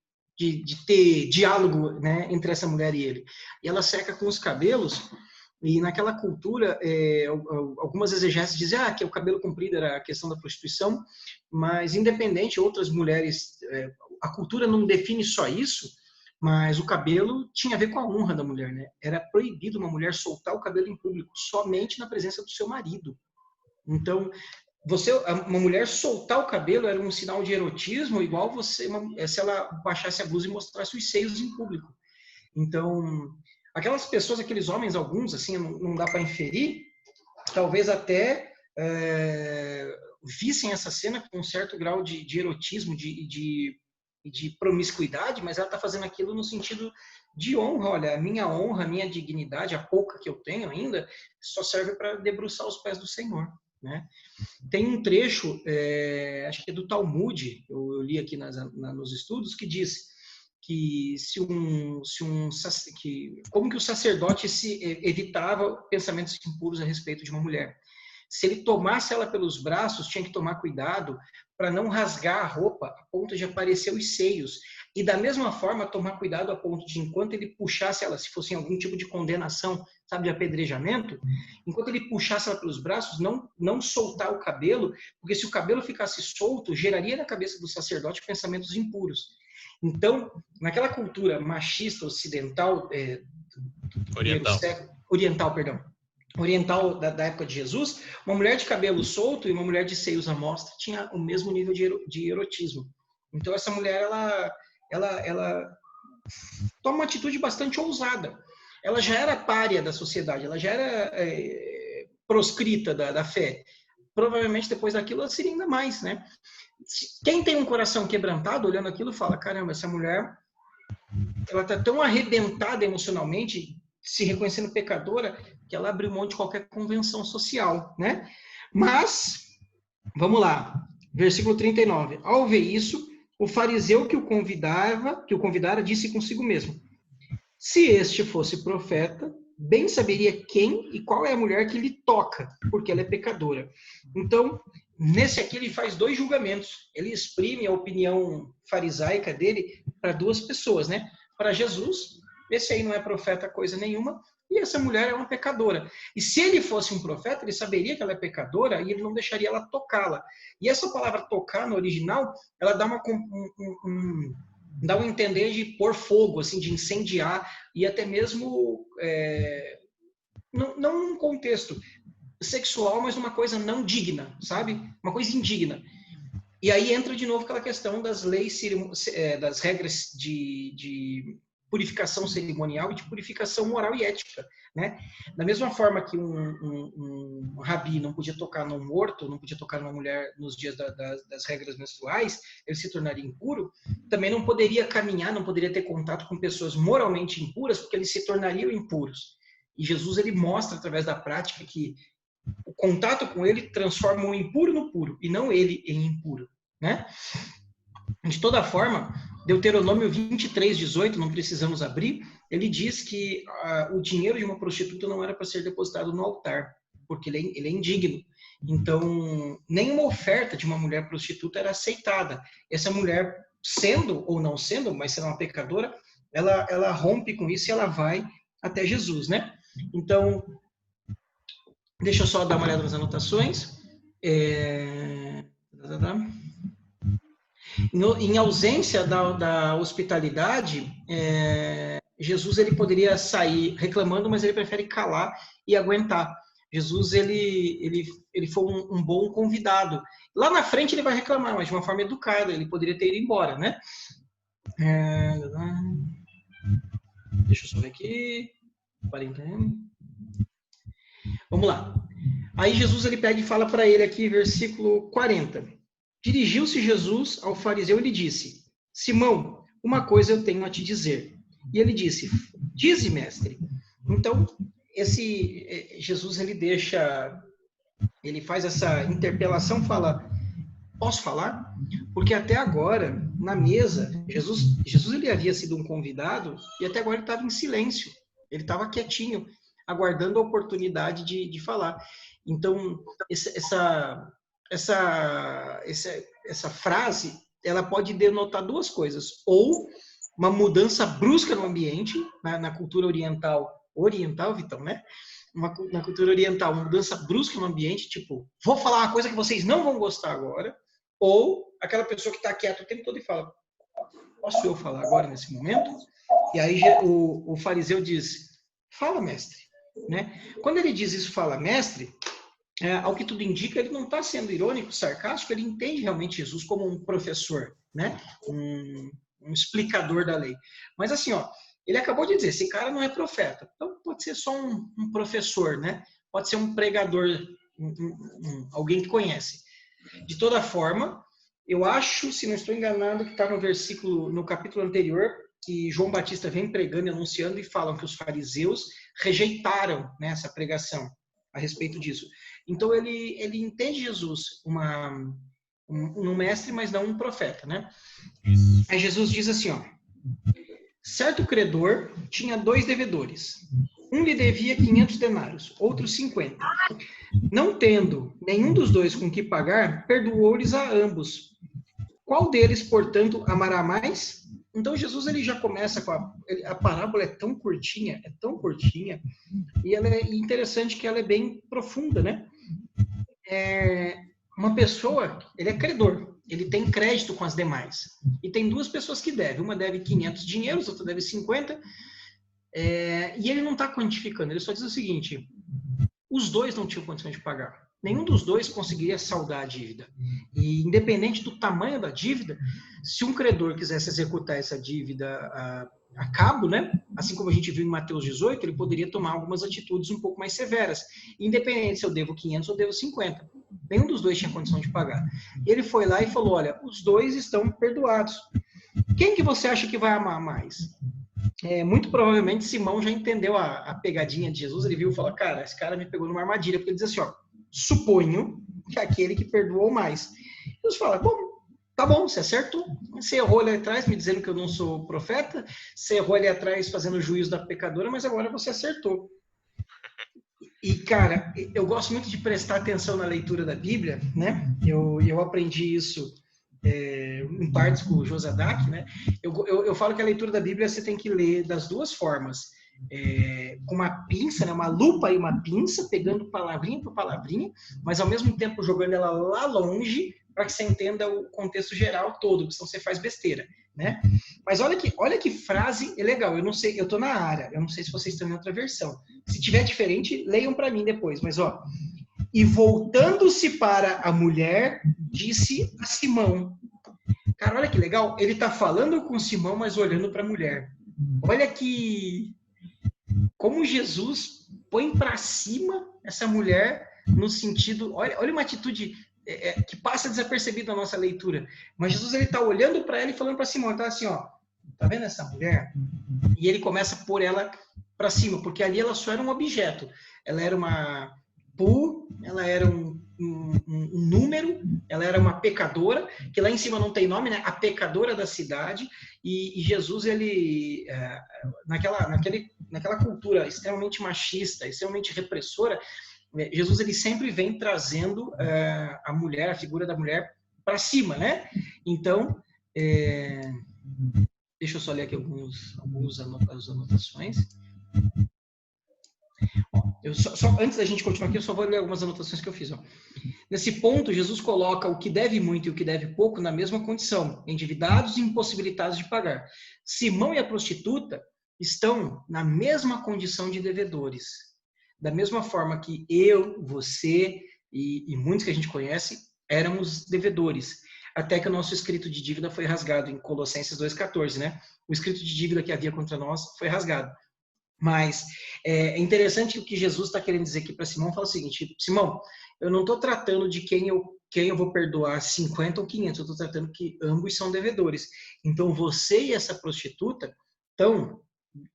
ter diálogo, né, entre essa mulher e ele. E ela seca com os cabelos, e naquela cultura, algumas exegeses dizem que o cabelo comprido era a questão da prostituição, mas independente, outras mulheres, a cultura não define só isso, mas o cabelo tinha a ver com a honra da mulher, né? Era proibido uma mulher soltar o cabelo em público, somente na presença do seu marido. Então, uma mulher soltar o cabelo era um sinal de erotismo, igual se ela baixasse a blusa e mostrasse os seios em público. Então, aquelas pessoas, aqueles homens, alguns, assim, não dá para inferir, talvez até vissem essa cena com um certo grau de erotismo, de promiscuidade, mas ela está fazendo aquilo no sentido de honra. Olha, a minha dignidade, a pouca que eu tenho ainda, só serve para debruçar os pés do Senhor. né? Tem um trecho, acho que é do Talmud, eu li aqui nos estudos, que diz que como que o sacerdote evitava pensamentos impuros a respeito de uma mulher. Se ele tomasse ela pelos braços, tinha que tomar cuidado para não rasgar a roupa a ponto de aparecer os seios. E da mesma forma, tomar cuidado a ponto de, enquanto ele puxasse ela, se fosse em algum tipo de condenação, sabe, de apedrejamento, enquanto ele puxasse ela pelos braços, não soltar o cabelo, porque se o cabelo ficasse solto, geraria na cabeça do sacerdote pensamentos impuros. Então, naquela cultura machista ocidental, oriental da época de Jesus, uma mulher de cabelo solto e uma mulher de seios à mostra tinha o mesmo nível de erotismo. Então, essa mulher, ela toma uma atitude bastante ousada. Ela já era pária da sociedade, ela já era proscrita da fé. Provavelmente, depois daquilo, ela seria ainda mais, né? Quem tem um coração quebrantado, olhando aquilo, fala, caramba, essa mulher, ela está tão arrebentada emocionalmente, se reconhecendo pecadora, que ela abriu mão de qualquer convenção social, né? Mas, vamos lá, versículo 39. Ao ver isso, o fariseu que o convidara, disse consigo mesmo, se este fosse profeta, bem saberia quem e qual é a mulher que lhe toca, porque ela é pecadora. Então, nesse aqui ele faz dois julgamentos. Ele exprime a opinião farisaica dele para duas pessoas, né? Para Jesus, esse aí não é profeta coisa nenhuma, e essa mulher é uma pecadora. E se ele fosse um profeta, ele saberia que ela é pecadora e ele não deixaria ela tocá-la. E essa palavra tocar no original, ela dá dá um entender de pôr fogo, assim, de incendiar, e até mesmo, não num contexto sexual, mas numa coisa não digna, sabe? Uma coisa indigna. E aí entra de novo aquela questão das leis, das regras de purificação cerimonial e de purificação moral e ética, né? Da mesma forma que um rabi não podia tocar num morto, não podia tocar numa mulher nos dias das regras menstruais, ele se tornaria impuro, também não poderia caminhar, não poderia ter contato com pessoas moralmente impuras, porque eles se tornariam impuros. E Jesus, ele mostra através da prática que o contato com ele transforma o impuro no puro, e não ele em impuro, né? De toda forma, Deuteronômio 23:18, não precisamos abrir, ele diz que o dinheiro de uma prostituta não era para ser depositado no altar, porque ele é indigno. Então, nenhuma oferta de uma mulher prostituta era aceitada. Essa mulher, sendo ou não sendo, mas sendo uma pecadora, ela rompe com isso e ela vai até Jesus, né? Então, deixa eu só dar uma olhada nas anotações. Em ausência da hospitalidade, Jesus ele poderia sair reclamando, mas ele prefere calar e aguentar. Jesus ele foi um bom convidado. Lá na frente ele vai reclamar, mas de uma forma educada. Ele poderia ter ido embora, né? Deixa eu só ver aqui. 40. Vamos lá. Aí Jesus ele pega e fala para ele aqui, versículo 40. Dirigiu-se Jesus ao fariseu e lhe disse, Simão, uma coisa eu tenho a te dizer. E ele disse, dize, mestre. Então, Jesus ele faz essa interpelação, fala, posso falar? Porque até agora, na mesa, Jesus ele havia sido um convidado e até agora ele estava em silêncio. Ele estava quietinho, aguardando a oportunidade de falar. Então, essa frase, ela pode denotar duas coisas. Ou uma mudança brusca no ambiente, na cultura oriental, Vitão, né? Na cultura oriental, uma mudança brusca no ambiente, tipo, vou falar uma coisa que vocês não vão gostar agora. Ou aquela pessoa que está quieta o tempo todo e fala, posso eu falar agora, nesse momento? E aí o fariseu diz, fala, mestre. Né? Quando ele diz isso, fala, mestre, ao que tudo indica, ele não está sendo irônico, sarcástico, ele entende realmente Jesus como um professor, né? Um explicador da lei. Mas assim, ele acabou de dizer, esse cara não é profeta, então pode ser só um professor, né? Pode ser um pregador, alguém que conhece. De toda forma, eu acho, se não estou enganado, que está no capítulo anterior, que João Batista vem pregando e anunciando e falam que os fariseus rejeitaram, né, essa pregação a respeito disso. Então ele entende Jesus um mestre, mas não um profeta, né? Aí Jesus diz assim, ó: certo credor tinha 2 devedores. Um lhe devia 500 denários, outro 50. Não tendo nenhum dos dois com que pagar, perdoou-lhes a ambos. Qual deles, portanto, amará mais? Então Jesus ele já começa com a parábola é tão curtinha, e ela é interessante que ela é bem profunda, né? Uma pessoa, ele é credor, ele tem crédito com as demais. E tem 2 pessoas que devem. Uma deve 500 dinheiros, outra deve 50. E ele não está quantificando, ele só diz o seguinte: os 2 não tinham condição de pagar. Nenhum dos 2 conseguiria saldar a dívida. E independente do tamanho da dívida, se um credor quisesse executar essa dívida a cabo, né? Assim como a gente viu em Mateus 18, ele poderia tomar algumas atitudes um pouco mais severas. Independente se eu devo 500 ou devo 50. Nenhum dos 2 tinha condição de pagar. Ele foi lá e falou: olha, os 2 estão perdoados. Quem que você acha que vai amar mais? Muito provavelmente Simão já entendeu a pegadinha de Jesus. Ele viu e falou: cara, esse cara me pegou numa armadilha. Porque ele diz assim, ó: suponho que aquele que perdoou mais. Jesus fala: bom, tá bom, você acertou. Você errou ali atrás me dizendo que eu não sou profeta. Você errou ali atrás fazendo juízo da pecadora, mas agora você acertou. E, cara, eu gosto muito de prestar atenção na leitura da Bíblia, né? Eu aprendi isso em partes com o Josadak, né? Eu falo que a leitura da Bíblia você tem que ler das 2 formas. Com uma pinça, né? Uma lupa e uma pinça, pegando palavrinha por palavrinha, mas ao mesmo tempo jogando ela lá longe para que você entenda o contexto geral todo, porque senão você faz besteira, né? Mas olha que frase legal. Eu não sei, eu tô na área, eu não sei se vocês estão em outra versão. Se tiver diferente, leiam para mim depois. Mas ó: e voltando-se para a mulher, disse a Simão. Cara, olha que legal. Ele está falando com Simão, mas olhando para a mulher. Olha que como Jesus põe para cima essa mulher no sentido. Olha uma atitude que passa desapercebida na nossa leitura. Mas Jesus ele está olhando para ela e falando para Simão. Então assim, ó, tá vendo essa mulher? E ele começa a pôr ela para cima, porque ali ela só era um objeto. Ela era uma ela era um número, ela era uma pecadora, que lá em cima não tem nome, né? A pecadora da cidade. E Jesus, ele, naquela cultura extremamente machista, extremamente repressora, Jesus ele sempre vem trazendo a mulher, a figura da mulher para cima, né? Então, deixa eu só ler aqui algumas anotações. Antes da gente continuar aqui, eu só vou ler algumas anotações que eu fiz. Ó. Nesse ponto, Jesus coloca o que deve muito e o que deve pouco na mesma condição, endividados e impossibilitados de pagar. Simão e a prostituta estão na mesma condição de devedores. Da mesma forma que eu, você e muitos que a gente conhece éramos devedores. Até que o nosso escrito de dívida foi rasgado em Colossenses 2,14, né? O escrito de dívida que havia contra nós foi rasgado. Mas é interessante que o que Jesus está querendo dizer aqui para Simão fala o seguinte: Simão, eu não estou tratando de quem eu vou perdoar 50 ou 500, eu estou tratando que ambos são devedores. Então você e essa prostituta estão,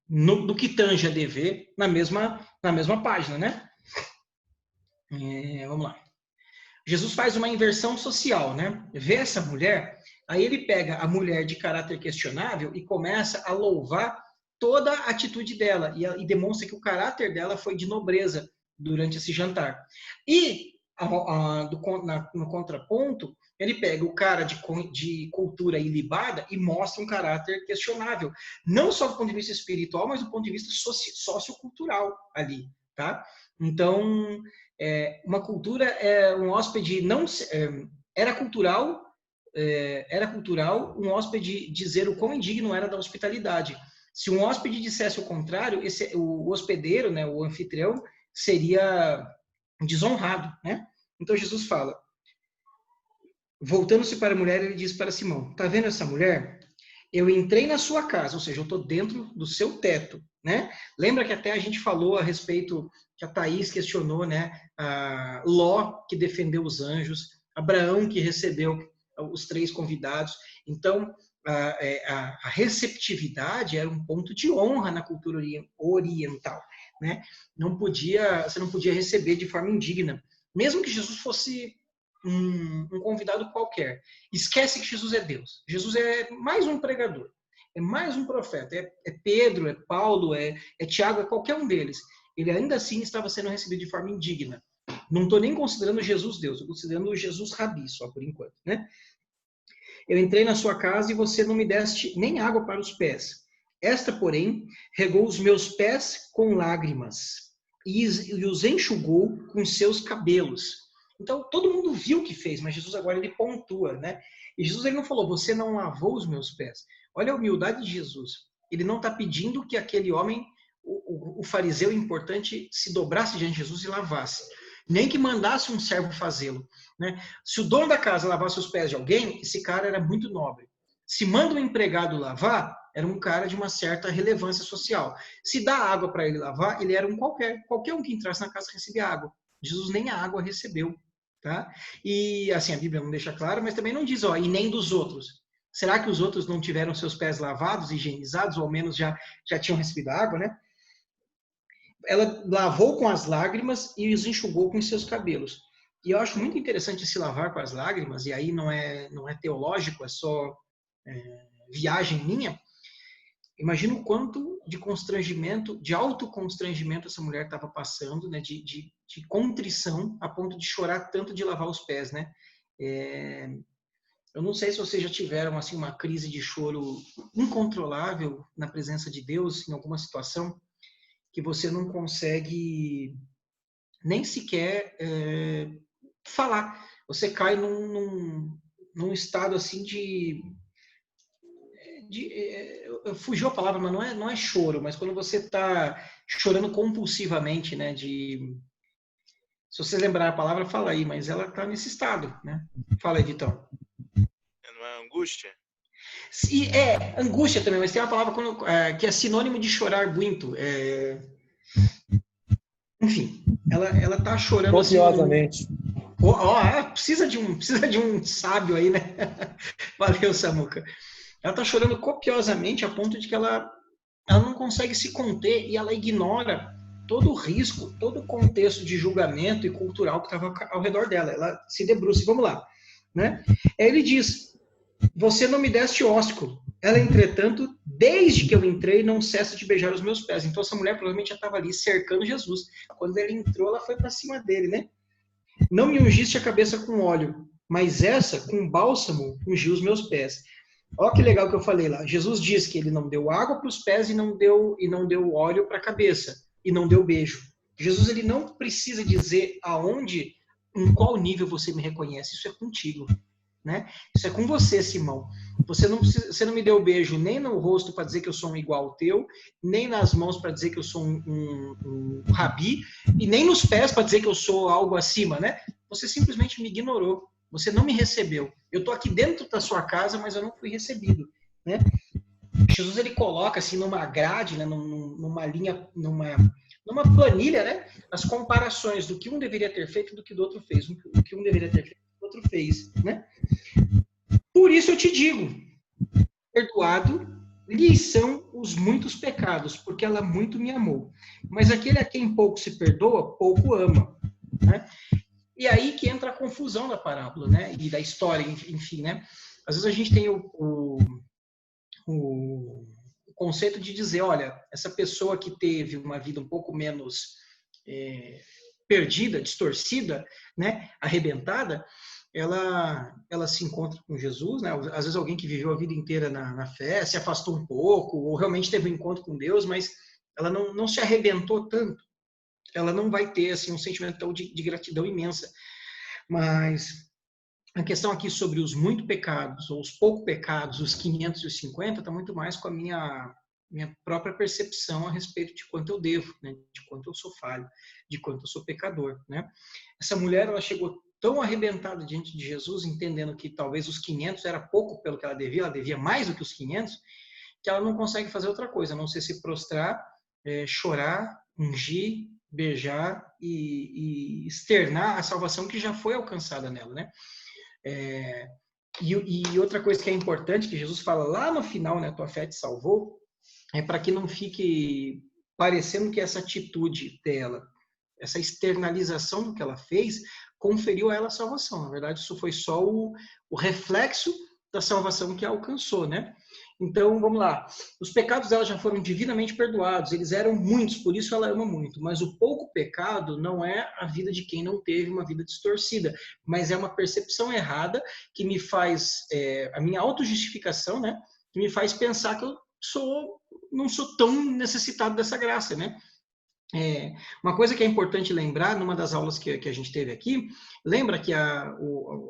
no que tange a dever, na mesma página, né? Vamos lá. Jesus faz uma inversão social, né? Vê essa mulher, aí ele pega a mulher de caráter questionável e começa a louvar toda a atitude dela e demonstra que o caráter dela foi de nobreza durante esse jantar. E no contraponto, ele pega o cara de cultura ilibada e mostra um caráter questionável, não só do ponto de vista espiritual, mas do ponto de vista sociocultural ali, tá? Então, uma cultura um hóspede não era cultural um hóspede dizer o quão indigno era da hospitalidade. Se um hóspede dissesse o contrário, o hospedeiro, né, o anfitrião, seria desonrado, né? Então Jesus fala, voltando-se para a mulher, ele diz para Simão: tá vendo essa mulher? Eu entrei na sua casa, ou seja, eu estou dentro do seu teto, né? Lembra que até a gente falou a respeito que a Thaís questionou, né? Ló que defendeu os anjos, Abraão que recebeu os 3 convidados. Então a receptividade era um ponto de honra na cultura oriental, né? Você não podia receber de forma indigna. Mesmo que Jesus fosse um convidado qualquer, esquece que Jesus é Deus. Jesus é mais um pregador, é mais um profeta, é Pedro, é Paulo, é Tiago, é qualquer um deles. Ele ainda assim estava sendo recebido de forma indigna. Não estou nem considerando Jesus Deus, estou considerando Jesus Rabi, só por enquanto, né? Eu entrei na sua casa e você não me deste nem água para os pés. Esta, porém, regou os meus pés com lágrimas e os enxugou com seus cabelos. Então, todo mundo viu o que fez, mas Jesus agora ele pontua, né? E Jesus ele não falou, você não lavou os meus pés. Olha a humildade de Jesus. Ele não está pedindo que aquele homem, o fariseu importante, se dobrasse diante de Jesus e lavasse. Nem que mandasse um servo fazê-lo, né? Se o dono da casa lavasse os pés de alguém, esse cara era muito nobre. Se manda um empregado lavar, era um cara de uma certa relevância social. Se dá água para ele lavar, ele era um qualquer um que entrasse na casa recebia água. Jesus nem a água recebeu, tá? E assim, a Bíblia não deixa claro, mas também não diz, ó, e nem dos outros. Será que os outros não tiveram seus pés lavados, higienizados, ou ao menos já tinham recebido água, né? Ela lavou com as lágrimas e os enxugou com seus cabelos. E eu acho muito interessante se lavar com as lágrimas, e aí não é teológico, é só viagem minha. Imagina o quanto de constrangimento, de autoconstrangimento essa mulher estava passando, né? de contrição, a ponto de chorar tanto de lavar os pés, né? Eu não sei se vocês já tiveram assim uma crise de choro incontrolável na presença de Deus em alguma situação que você não consegue nem sequer falar. Você cai num estado assim fugiu a palavra, mas não é choro, mas quando você está chorando compulsivamente, né? Se você lembrar a palavra, fala aí, mas ela está nesse estado, né? Fala aí, Vitão. Não é angústia? Angústia também, mas tem uma palavra que é sinônimo de chorar muito. Enfim, ela tá chorando copiosamente. Assim, precisa de um sábio aí, né? Valeu, Samuca. Ela tá chorando copiosamente a ponto de que ela não consegue se conter e ela ignora todo o risco, todo o contexto de julgamento e cultural que estava ao redor dela. Ela se debruça, vamos lá, né? Aí ele diz, você não me deste ósculo. Ela, entretanto, desde que eu entrei, não cessa de beijar os meus pés. Então, essa mulher provavelmente já estava ali cercando Jesus. Quando ele entrou, ela foi para cima dele, né? Não me ungiste a cabeça com óleo, mas essa, com bálsamo, ungiu os meus pés. Olha que legal que eu falei lá. Jesus diz que ele não deu água para os pés e não deu óleo para a cabeça. E não deu beijo. Jesus ele não precisa dizer aonde, em qual nível você me reconhece. Isso é contigo. Né? Isso é com você, Simão. Você não me deu beijo nem no rosto para dizer que eu sou um igual ao teu, nem nas mãos para dizer que eu sou um rabi, e nem nos pés para dizer que eu sou algo acima, né? Você simplesmente me ignorou. Você não me recebeu. Eu estou aqui dentro da sua casa, mas eu não fui recebido, né? Jesus ele coloca assim numa grade, né? numa linha, numa planilha, né? As comparações do que um deveria ter feito e do que o outro fez, do que um deveria ter feito e o outro fez, né? Por isso eu te digo, perdoado lhe são os muitos pecados, porque ela muito me amou. Mas aquele a quem pouco se perdoa, pouco ama, né? E aí que entra a confusão da parábola, né? E da história, enfim, né? Às vezes a gente tem o conceito de dizer, olha, essa pessoa que teve uma vida um pouco menos perdida, distorcida, né? Arrebentada, ela se encontra com Jesus, né? Às vezes alguém que viveu a vida inteira na fé, se afastou um pouco, ou realmente teve um encontro com Deus, mas ela não se arrebentou tanto. Ela não vai ter assim, um sentimento de gratidão imensa. Mas a questão aqui sobre os muito pecados, ou os pouco pecados, os 500 e os 50, está muito mais com a minha própria percepção a respeito de quanto eu devo, né? De quanto eu sou falho, de quanto eu sou pecador, né? Essa mulher, ela chegou tão arrebentada diante de Jesus, entendendo que talvez os 500 era pouco pelo que ela devia mais do que os 500, que ela não consegue fazer outra coisa, a não ser se prostrar, chorar, ungir, beijar e externar a salvação que já foi alcançada nela, né? E outra coisa que é importante, que Jesus fala lá no final, né, tua fé te salvou, é para que não fique parecendo que essa atitude dela essa externalização do que ela fez conferiu a ela a salvação. Na verdade, isso foi só o reflexo da salvação que a alcançou, né? Então, vamos lá. Os pecados dela já foram divinamente perdoados. Eles eram muitos, por isso ela ama muito. Mas o pouco pecado não é a vida de quem não teve uma vida distorcida, mas é uma percepção errada que me faz, a minha autojustificação, né? Que me faz pensar que eu não sou tão necessitado dessa graça, né? Uma coisa que é importante lembrar, numa das aulas que a gente teve aqui, lembra que a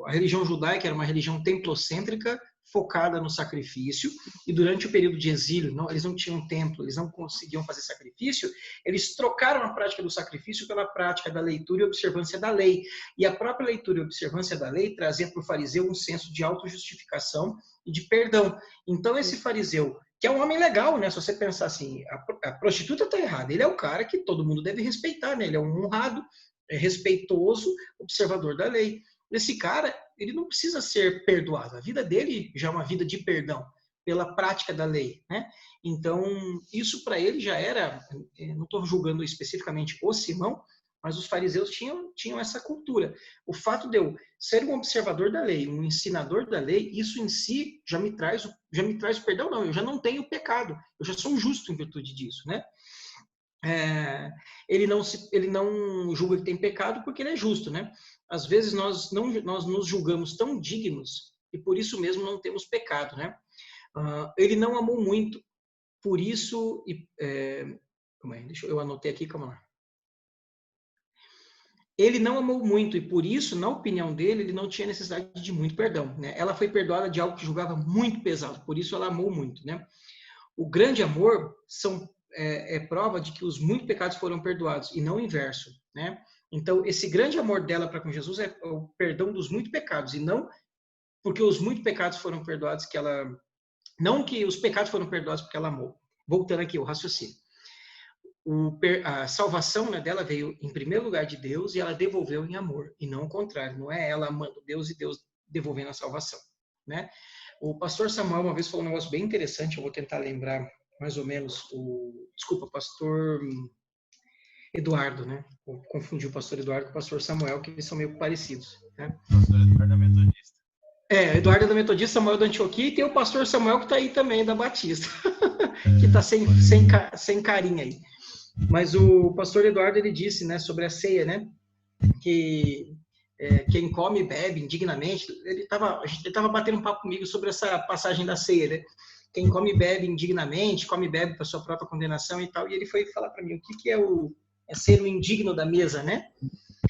religião judaica era uma religião templocêntrica, focada no sacrifício, e durante o período de exílio, eles não tinham templo, eles não conseguiam fazer sacrifício, eles trocaram a prática do sacrifício pela prática da leitura e observância da lei. E a própria leitura e observância da lei trazia para o fariseu um senso de autojustificação e de perdão. Então, esse fariseu, que é um homem legal, né? Se você pensar assim, a prostituta está errada, ele é o cara que todo mundo deve respeitar, né? Ele é um honrado, respeitoso, observador da lei. Esse cara, ele não precisa ser perdoado. A vida dele já é uma vida de perdão pela prática da lei, né? Então, isso para ele já era, não estou julgando especificamente o Simão, mas os fariseus tinham essa cultura. O fato de eu ser um observador da lei, um ensinador da lei, isso em si já me traz o perdão, não. Eu já não tenho pecado. Eu já sou um justo em virtude disso, né? Ele não julga que tem pecado porque ele é justo, né? Às vezes nós nos julgamos tão dignos e por isso mesmo não temos pecado, né? Ele não amou muito, por isso... Calma aí, eu anotei aqui, calma lá. Ele não amou muito e por isso, na opinião dele, ele não tinha necessidade de muito perdão, né? Ela foi perdoada de algo que julgava muito pesado, por isso ela amou muito, né? O grande amor é prova de que os muitos pecados foram perdoados e não o inverso, né? Então, esse grande amor dela para com Jesus é o perdão dos muitos pecados e não porque os muitos pecados foram perdoados que ela... Não que os pecados foram perdoados porque ela amou. Voltando aqui, o raciocínio. A salvação, né, dela veio em primeiro lugar de Deus e ela devolveu em amor, e não o contrário. Não é ela amando Deus e Deus devolvendo a salvação, né? O pastor Samuel uma vez falou um negócio bem interessante, eu vou tentar lembrar mais ou menos Desculpa, pastor Eduardo, né? Eu confundi o pastor Eduardo com o pastor Samuel, que eles são meio parecidos, né? Pastor Eduardo é metodista. Eduardo é da Metodista, Samuel da Antioquia, e tem o pastor Samuel que está aí também, da Batista, que está sem carinha aí. Mas o pastor Eduardo, ele disse, né, sobre a ceia, né, que quem come e bebe indignamente, ele estava batendo um papo comigo sobre essa passagem da ceia, né? Quem come e bebe indignamente, come e bebe para sua própria condenação e tal, e ele foi falar para mim o que é ser o indigno da mesa, né?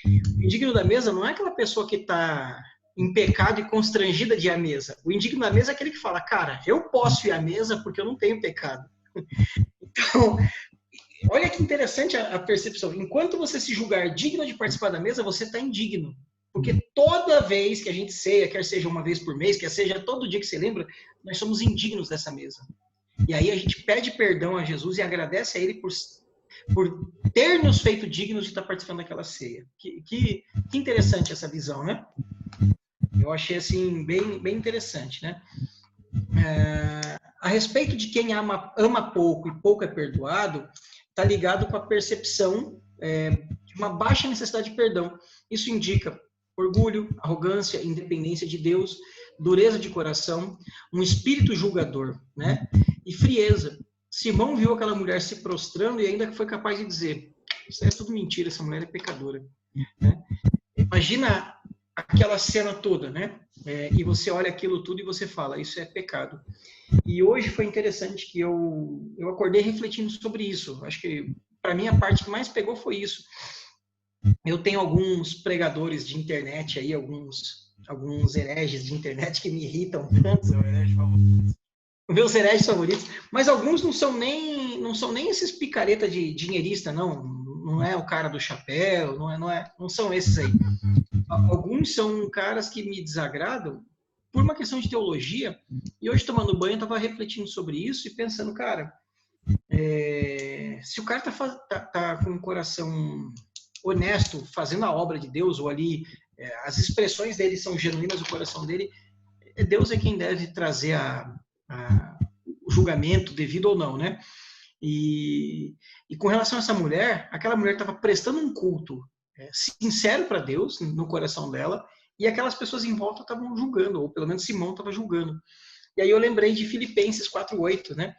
O indigno da mesa não é aquela pessoa que está em pecado e constrangida de ir à mesa. O indigno da mesa é aquele que fala, cara, eu posso ir à mesa porque eu não tenho pecado. Então, olha que interessante a percepção. Enquanto você se julgar digno de participar da mesa, você está indigno. Porque toda vez que a gente ceia, quer seja uma vez por mês, quer seja todo dia que você lembra, nós somos indignos dessa mesa. E aí a gente pede perdão a Jesus e agradece a Ele por ter nos feito dignos de estar participando daquela ceia. Que interessante essa visão, né? Eu achei assim bem interessante, né? A respeito de quem ama pouco e pouco é perdoado, está ligado com a percepção de uma baixa necessidade de perdão. Isso indica orgulho, arrogância, independência de Deus, dureza de coração, um espírito julgador, né? E frieza. Simão viu aquela mulher se prostrando e ainda foi capaz de dizer, isso é tudo mentira, essa mulher é pecadora, né? Imagina aquela cena toda, né? E você olha aquilo tudo e você fala, isso é pecado. E hoje foi interessante que eu acordei refletindo sobre isso. Acho que, para mim, a parte que mais pegou foi isso. Eu tenho alguns pregadores de internet aí, alguns hereges de internet que me irritam tanto. Seu herege favorito. Meus hereges favoritos. Mas alguns não são nem esses picareta de dinheirista, não. Não é o cara do chapéu, não são esses aí. Alguns são caras que me desagradam por uma questão de teologia. E hoje, tomando banho, eu estava refletindo sobre isso e pensando, cara, se o cara tá com um coração honesto, fazendo a obra de Deus, ou ali as expressões dele são genuínas, o coração dele, Deus é quem deve trazer o julgamento, devido ou não, né? E com relação a essa mulher, aquela mulher estava prestando um culto sincero para Deus no coração dela, e aquelas pessoas em volta estavam julgando, ou pelo menos Simão estava julgando. E aí eu lembrei de Filipenses 4:8, né?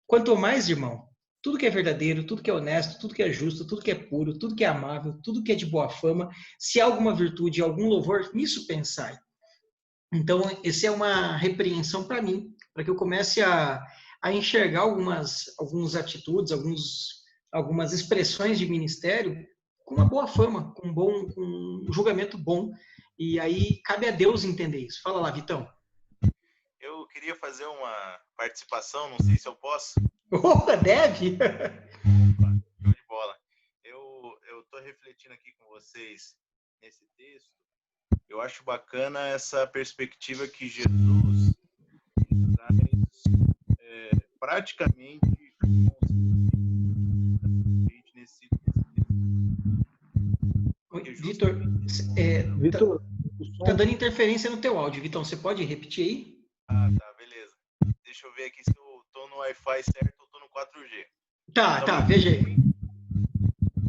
Quanto mais, irmão, tudo que é verdadeiro, tudo que é honesto, tudo que é justo, tudo que é puro, tudo que é amável, tudo que é de boa fama, se há alguma virtude, algum louvor, nisso pensai. Então, essa é uma repreensão para mim, para que eu comece a enxergar algumas atitudes, algumas expressões de ministério com uma boa fama, com um julgamento bom. E aí cabe a Deus entender isso. Fala lá, Vitão. Eu queria fazer uma participação, não sei se eu posso. Opa, deve! Opa, show de bola. Eu tô refletindo aqui com vocês nesse texto. Eu acho bacana essa perspectiva que Jesus traz praticamente nesse Vitor, Vitor, tá dando interferência no teu áudio, Vitão. Você pode repetir aí? Ah, tá, beleza. Deixa eu ver aqui se eu tô no Wi-Fi certo ou tô no 4G. Tá, veja aí.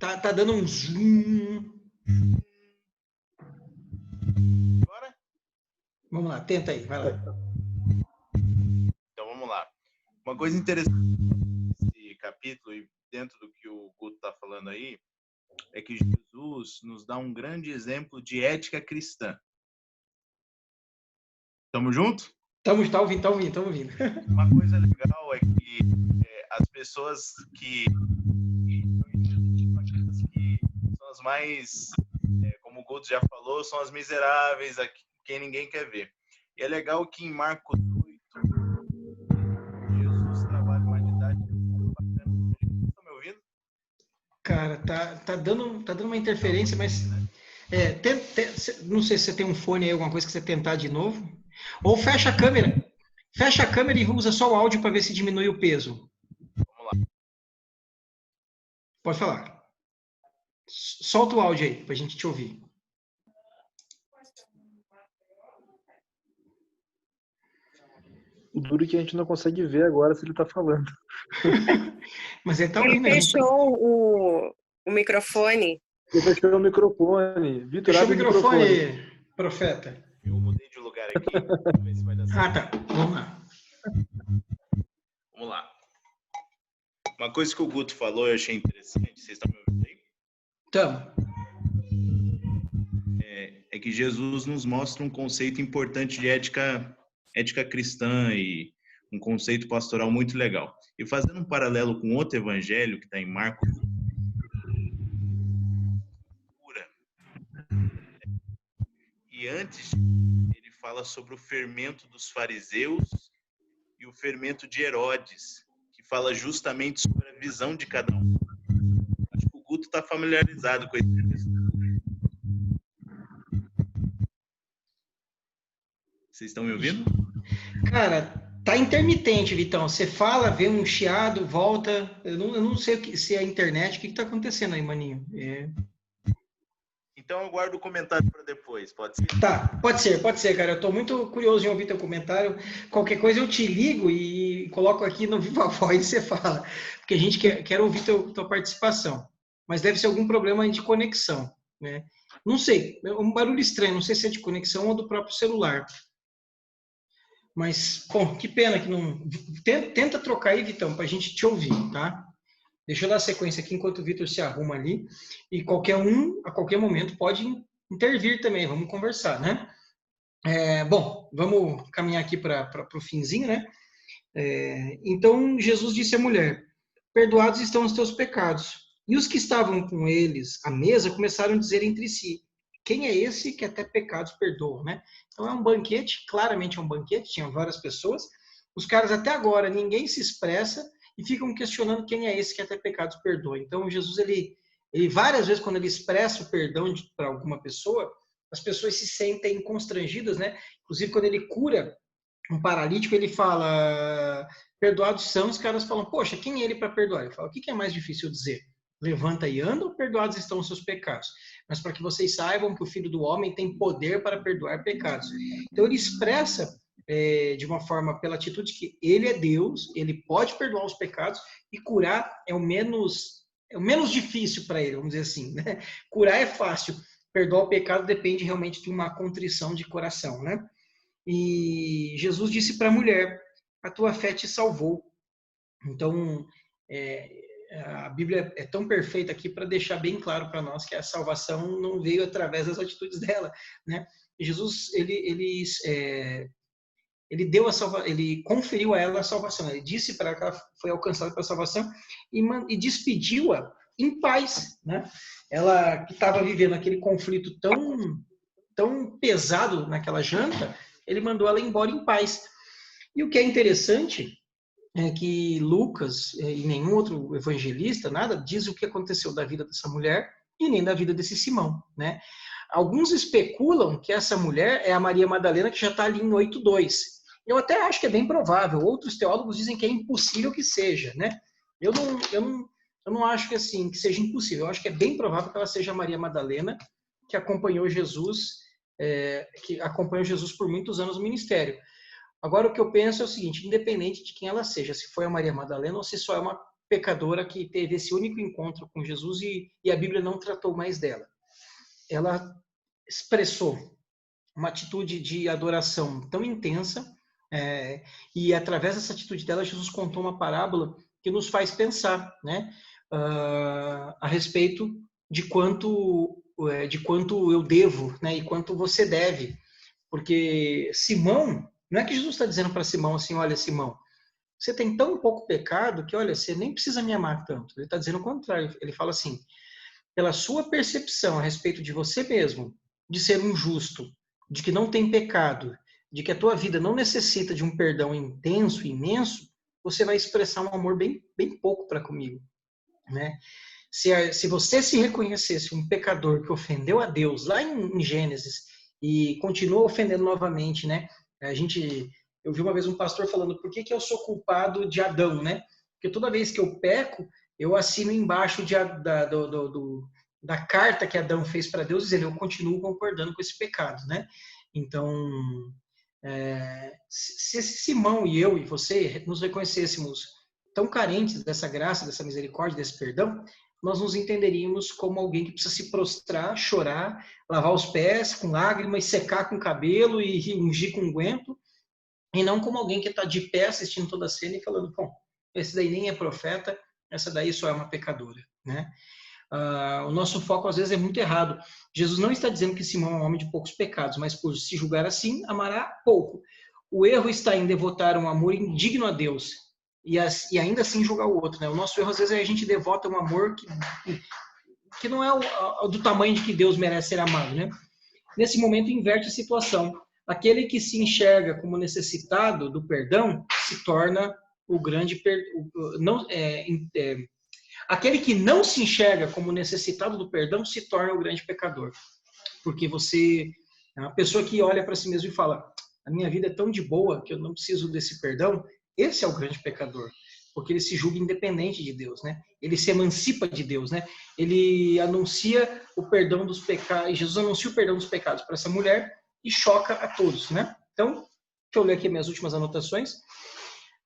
Tá dando um zoom. Agora? Vamos lá, tenta aí, vai lá. Então vamos lá. Uma coisa interessante nesse capítulo e dentro do que o Guto tá falando aí é que Jesus nos dá um grande exemplo de ética cristã. Tamo junto? Tá ouvindo. Uma coisa legal é que as pessoas que são as mais, como o Guto já falou, são as miseráveis, quem ninguém quer ver. E é legal que em Marcos 8, Jesus trabalha uma didática bacana. Estão me ouvindo? Cara, tá dando uma interferência, mas não sei se você tem um fone aí, alguma coisa que você tentar de novo. Ou fecha a câmera. Fecha a câmera e usa só o áudio para ver se diminui o peso. Vamos lá. Pode falar. Solta o áudio aí, pra gente te ouvir. O duro é que a gente não consegue ver agora se ele tá falando. Mas ele tá Ele ouvindo. fechou o microfone. Ele fechou o microfone. Vitor, Fechou o abre o microfone, profeta. Eu mudei de lugar aqui. Vamos ver se vai dar certo. Ah, tá. Vamos lá. Vamos lá. Uma coisa que o Guto falou, eu achei interessante. Vocês estão me ouvindo aí? Tamo. É que Jesus nos mostra um conceito importante de ética cristã e um conceito pastoral muito legal. E fazendo um paralelo com outro evangelho que está em Marcos, e antes ele fala sobre o fermento dos fariseus e o fermento de Herodes, que fala justamente sobre a visão de cada um. Acho que o Guto está familiarizado com esse texto. Vocês estão me ouvindo? Cara, tá intermitente, Vitão. Você fala, vê um chiado, volta. Eu não sei se é a internet. O que tá acontecendo aí, maninho? Então eu guardo o comentário para depois, pode ser? Tá, pode ser, cara. Eu tô muito curioso em ouvir teu comentário. Qualquer coisa eu te ligo e coloco aqui no Viva Voz e você fala. Porque a gente quer ouvir tua participação. Mas deve ser algum problema de conexão, né? Não sei, é um barulho estranho. Não sei se é de conexão ou do próprio celular. Mas, bom, que pena que não... Tenta trocar aí, Vitão, pra gente te ouvir, tá? Deixa eu dar sequência aqui enquanto o Vitor se arruma ali. E qualquer um, a qualquer momento, pode intervir também. Vamos conversar, né? Bom, vamos caminhar aqui para o finzinho, né? Então, Jesus disse à mulher, perdoados estão os teus pecados. E os que estavam com eles à mesa começaram a dizer entre si, quem é esse que até pecados perdoa, né? Então é um banquete, claramente é um banquete, tinham várias pessoas. Os caras até agora, ninguém se expressa e ficam questionando quem é esse que até pecados perdoa. Então Jesus, ele várias vezes, quando ele expressa o perdão para alguma pessoa, as pessoas se sentem constrangidas, né? Inclusive, quando ele cura um paralítico, ele fala, perdoados são, os caras falam, poxa, quem é ele para perdoar? Ele fala, o que é mais difícil dizer? Levanta e anda ou perdoados estão os seus pecados? Mas para que vocês saibam que o Filho do Homem tem poder para perdoar pecados. Então ele expressa de uma forma, pela atitude que ele é Deus, ele pode perdoar os pecados e curar é o menos difícil para ele, vamos dizer assim, né? Curar é fácil, perdoar o pecado depende realmente de uma contrição de coração, né? E Jesus disse para a mulher, a tua fé te salvou. Então, a Bíblia é tão perfeita aqui para deixar bem claro para nós que a salvação não veio através das atitudes dela, né? Jesus, ele conferiu a ela a salvação. Ele disse para ela que ela foi alcançada pela salvação e despediu-a em paz, né? Ela que estava vivendo aquele conflito tão pesado naquela janta, ele mandou ela embora em paz. E o que é interessante é que Lucas e nenhum outro evangelista, nada, diz o que aconteceu da vida dessa mulher e nem da vida desse Simão, né? Alguns especulam que essa mulher é a Maria Madalena, que já está ali em 8:2. Eu até acho que é bem provável. Outros teólogos dizem que é impossível que seja, né? Eu não acho que assim que seja impossível. Eu acho que é bem provável que ela seja a Maria Madalena, que acompanhou Jesus por muitos anos no ministério. Agora, o que eu penso é o seguinte, independente de quem ela seja, se foi a Maria Madalena ou se só é uma pecadora que teve esse único encontro com Jesus e a Bíblia não tratou mais dela. Ela expressou uma atitude de adoração tão intensa e através dessa atitude dela, Jesus contou uma parábola que nos faz pensar, né, a respeito de quanto eu devo, né, e quanto você deve. Porque Simão, não é que Jesus está dizendo para Simão assim, olha, Simão, você tem tão pouco pecado que, olha, você nem precisa me amar tanto. Ele está dizendo o contrário. Ele fala assim, pela sua percepção a respeito de você mesmo, de ser um justo, de que não tem pecado, de que a tua vida não necessita de um perdão intenso, imenso, você vai expressar um amor bem pouco para comigo, né? Se você se reconhecesse um pecador que ofendeu a Deus lá em Gênesis e continua ofendendo novamente, né? Eu vi uma vez um pastor falando, por que eu sou culpado de Adão, né? Porque toda vez que eu peco, eu assino embaixo da carta que Adão fez para Deus, dizendo, eu continuo concordando com esse pecado, né? Então, se Simão e eu e você nos reconhecêssemos tão carentes dessa graça, dessa misericórdia, desse perdão, nós nos entenderíamos como alguém que precisa se prostrar, chorar, lavar os pés com lágrimas, secar com cabelo e ungir com unguento, e não como alguém que está de pé assistindo toda a cena e falando, bom, esse daí nem é profeta, essa daí só é uma pecadora, né? O nosso foco às vezes é muito errado. Jesus não está dizendo que Simão é um homem de poucos pecados, mas por se julgar assim, amará pouco. O erro está em devotar um amor indigno a Deus e ainda assim julgar o outro, né? O nosso erro às vezes é a gente devota um amor que não é do tamanho de que Deus merece ser amado, né? Nesse momento inverte a situação. Aquele que se enxerga como necessitado do perdão se torna o grande aquele que não se enxerga como necessitado do perdão se torna o grande pecador. Porque você é uma pessoa que olha para si mesmo e fala, a minha vida é tão de boa que eu não preciso desse perdão. Esse é o grande pecador. Porque ele se julga independente de Deus, né? Ele se emancipa de Deus, né? Ele anuncia o perdão dos pecados, Jesus anuncia o perdão dos pecados para essa mulher e choca a todos, né? Então, deixa eu ler aqui minhas últimas anotações.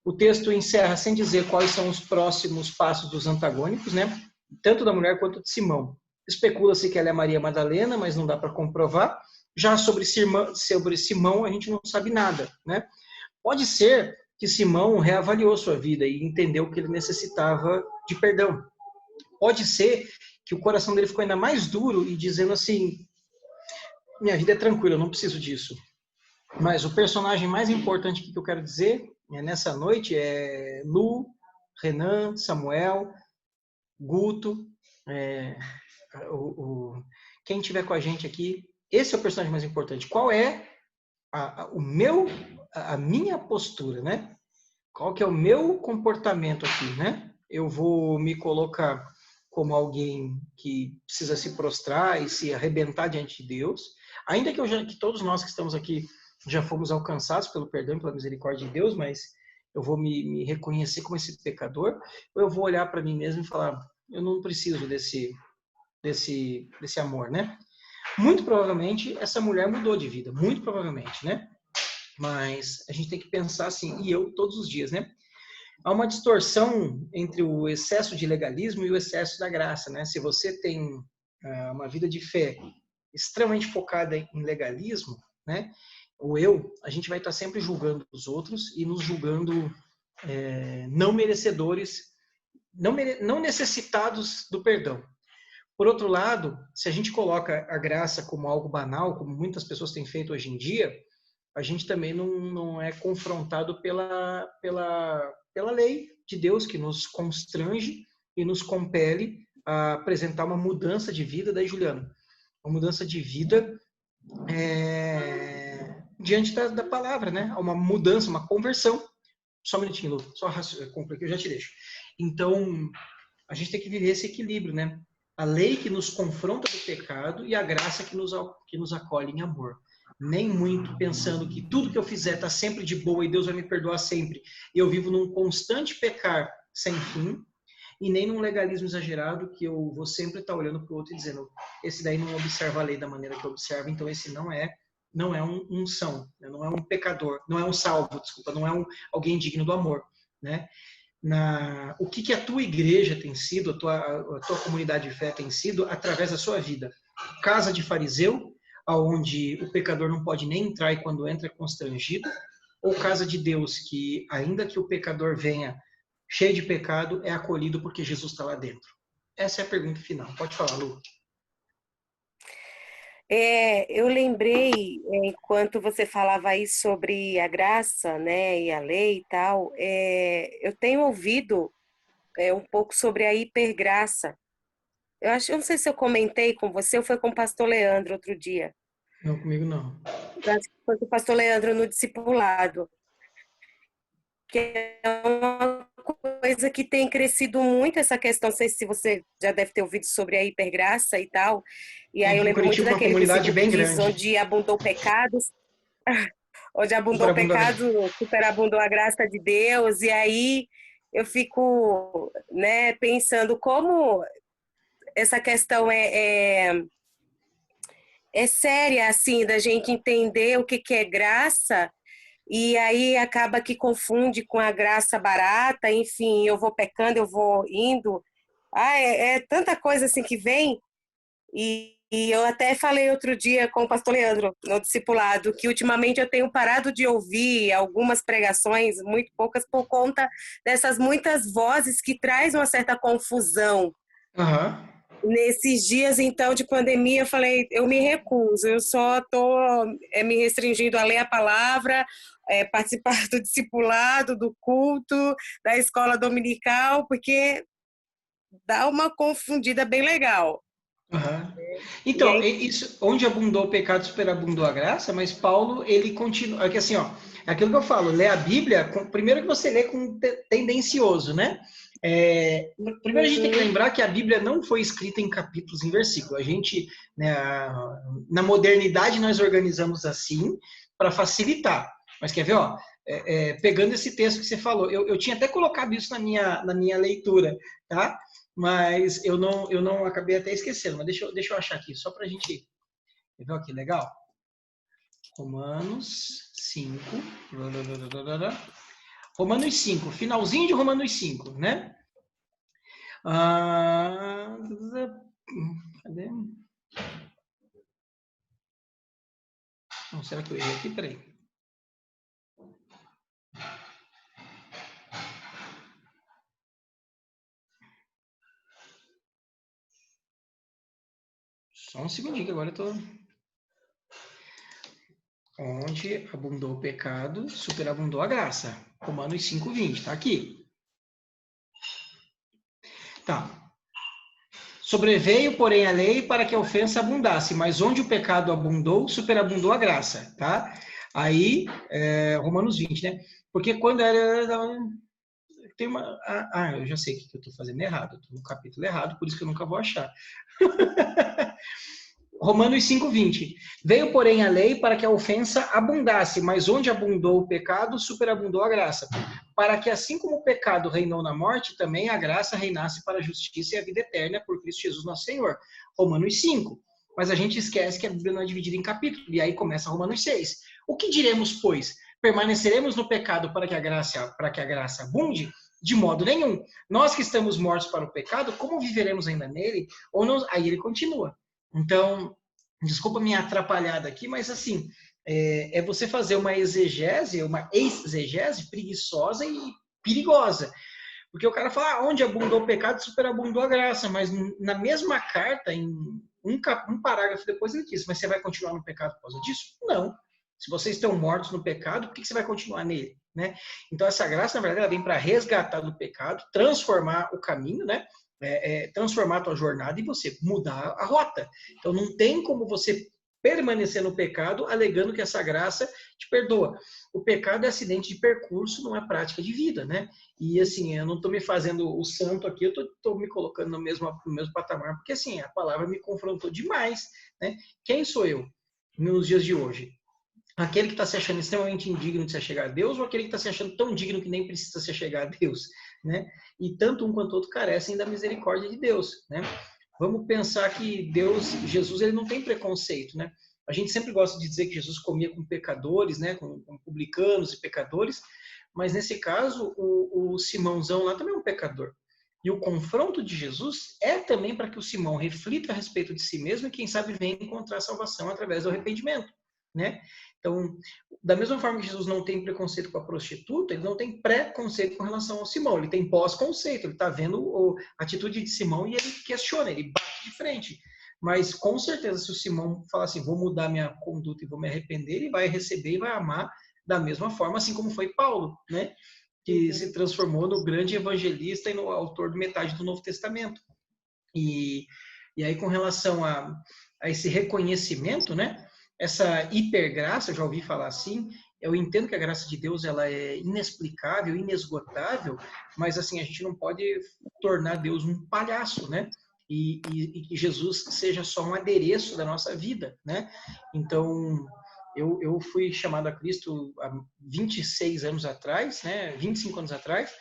O texto encerra sem dizer quais são os próximos passos dos antagônicos, né? Tanto da mulher quanto de Simão. Especula-se que ela é Maria Madalena, mas não dá para comprovar. Já sobre Simão, a gente não sabe nada, né? Pode ser que Simão reavaliou sua vida e entendeu que ele necessitava de perdão. Pode ser que o coração dele ficou ainda mais duro e dizendo assim, minha vida é tranquila, eu não preciso disso. Mas o personagem mais importante que eu quero dizer nessa noite é Lu, Renan, Samuel, Guto, quem estiver com a gente aqui. Esse é o personagem mais importante. Qual é a minha postura, né? Qual que é o meu comportamento aqui, né? Eu vou me colocar como alguém que precisa se prostrar e se arrebentar diante de Deus, ainda que todos nós que estamos aqui já fomos alcançados pelo perdão e pela misericórdia de Deus, mas eu vou me reconhecer como esse pecador, ou eu vou olhar para mim mesmo e falar, eu não preciso desse amor, né? Muito provavelmente essa mulher mudou de vida, muito provavelmente, né? Mas a gente tem que pensar assim, e eu todos os dias, né? Há uma distorção entre o excesso de legalismo e o excesso da graça, né? Se você tem uma vida de fé extremamente focada em legalismo, né? A gente vai estar sempre julgando os outros e nos julgando não merecedores, não necessitados do perdão. Por outro lado, se a gente coloca a graça como algo banal, como muitas pessoas têm feito hoje em dia, a gente também não é confrontado pela lei de Deus que nos constrange e nos compele a apresentar uma mudança de vida. Daí, Juliano, uma mudança de vida diante da palavra, né? Uma mudança, uma conversão. Só um minutinho, Lu, só concluir que eu já te deixo. Então, a gente tem que viver esse equilíbrio, né? A lei que nos confronta do pecado e a graça que nos acolhe em amor. Nem muito pensando que tudo que eu fizer está sempre de boa e Deus vai me perdoar sempre. E eu vivo num constante pecar sem fim, e nem num legalismo exagerado que eu vou sempre estar olhando para o outro e dizendo, esse daí não observa a lei da maneira que eu observo, então esse não é um são, não é um pecador, não é um salvo, desculpa, não é alguém digno do amor, né? O que a tua igreja tem sido, a tua comunidade de fé tem sido através da sua vida. Casa de fariseu, onde o pecador não pode nem entrar e quando entra é constrangido, ou casa de Deus, que ainda que o pecador venha cheio de pecado, é acolhido porque Jesus está lá dentro? Essa é a pergunta final. Pode falar, Lu. Eu lembrei, enquanto você falava aí sobre a graça, né, e a lei e tal, eu tenho ouvido um pouco sobre a hipergraça. Eu não sei se eu comentei com você ou foi com o pastor Leandro outro dia. Não, comigo não. Eu acho que foi com o pastor Leandro no discipulado. Que é uma coisa que tem crescido muito, essa questão, não sei se você já deve ter ouvido sobre a hipergraça e tal, e aí eu lembro muito daquele comunidade bem versículo que diz, grande. onde abundou pecados, onde abundou o pecado, superabundou a graça de Deus, e aí eu fico, né, pensando como essa questão é séria, assim, da gente entender o que é graça. E aí acaba que confunde com a graça barata, enfim, eu vou pecando, eu vou indo. É tanta coisa assim que vem. E eu até falei outro dia com o pastor Leandro, no discipulado, que ultimamente eu tenho parado de ouvir algumas pregações, muito poucas, por conta dessas muitas vozes que traz uma certa confusão. Uhum. Nesses dias, então, de pandemia, eu falei, eu me recuso, eu só estou me restringindo a ler a palavra, participar do discipulado, do culto, da escola dominical, porque dá uma confundida bem legal. Uhum. Então, isso, onde abundou o pecado, superabundou a graça, mas Paulo, ele continua, é que assim, ó, é aquilo que eu falo, lê a Bíblia, primeiro que você lê com tendencioso, né? Primeiro a gente tem que lembrar que a Bíblia não foi escrita em capítulos, em versículos. A gente, né, na modernidade, nós organizamos assim para facilitar. Mas quer ver, ó, pegando esse texto que você falou, eu tinha até colocado isso na minha leitura, tá? Mas eu não acabei até esquecendo. Mas deixa eu achar aqui, só para a gente ver aqui, legal? Romanos 5. Romanos 5, finalzinho de Romanos 5, né? Cadê? Não, será que eu errei aqui? Peraí. Só um segundinho que agora eu tô... Onde abundou o pecado, superabundou a graça. Romanos 5:20, tá aqui. Tá. Sobreveio, porém, a lei para que a ofensa abundasse, mas onde o pecado abundou, superabundou a graça, tá? Aí, Romanos 20, né? Porque quando era... Tem uma... eu já sei o que eu estou fazendo errado. Eu estou no capítulo errado, por isso que eu nunca vou achar. Romanos 5:20. Veio, porém, a lei para que a ofensa abundasse, mas onde abundou o pecado, superabundou a graça. Para que, assim como o pecado reinou na morte, também a graça reinasse para a justiça e a vida eterna por Cristo Jesus nosso Senhor. Romanos 5. Mas a gente esquece que a Bíblia não é dividida em capítulos. E aí começa Romanos 6. O que diremos, pois? permaneceremos no pecado para que a graça abunde? De modo nenhum. Nós que estamos mortos para o pecado, como viveremos ainda nele? Ou não? Aí ele continua. Então, desculpa minha atrapalhada aqui, mas assim, é você fazer uma exegese, uma exegese preguiçosa e perigosa. Porque o cara fala, onde abundou o pecado, superabundou a graça. Mas na mesma carta, em um parágrafo depois, ele diz, mas você vai continuar no pecado por causa disso? Não. Se vocês estão mortos no pecado, por que você vai continuar nele? Né? Então, essa graça, na verdade, ela vem para resgatar do pecado, transformar o caminho, né? Transformar a tua jornada e você mudar a rota. Então, não tem como você permanecer no pecado alegando que essa graça te perdoa. O pecado é acidente de percurso, não é prática de vida, né? E assim, eu não estou me fazendo o santo aqui, eu estou me colocando no mesmo patamar, porque assim, a palavra me confrontou demais, né? Quem sou eu nos dias de hoje? Aquele que está se achando extremamente indigno de se chegar a Deus ou aquele que está se achando tão digno que nem precisa se chegar a Deus, né? E tanto um quanto o outro carecem da misericórdia de Deus, né? Vamos pensar que Jesus, ele não tem preconceito, né? A gente sempre gosta de dizer que Jesus comia com pecadores, né? Com publicanos e pecadores, mas nesse caso, o Simãozão lá também é um pecador. E o confronto de Jesus é também para que o Simão reflita a respeito de si mesmo e, quem sabe, venha encontrar salvação através do arrependimento, né? Então, da mesma forma que Jesus não tem preconceito com a prostituta, ele não tem preconceito com relação ao Simão, ele tem pós-conceito, ele está vendo a atitude de Simão e ele questiona, ele bate de frente. Mas, com certeza, se o Simão falar assim, vou mudar minha conduta e vou me arrepender, ele vai receber e vai amar da mesma forma, assim como foi Paulo, né? Que se transformou no grande evangelista e no autor de metade do Novo Testamento. E aí, com relação a esse reconhecimento, né? Essa hipergraça, eu já ouvi falar assim, eu entendo que a graça de Deus ela é inexplicável, inesgotável, mas assim, a gente não pode tornar Deus um palhaço, né? E que Jesus seja só um adereço da nossa vida, né? Então, eu fui chamado a Cristo há 26 anos atrás, né? 25 anos atrás,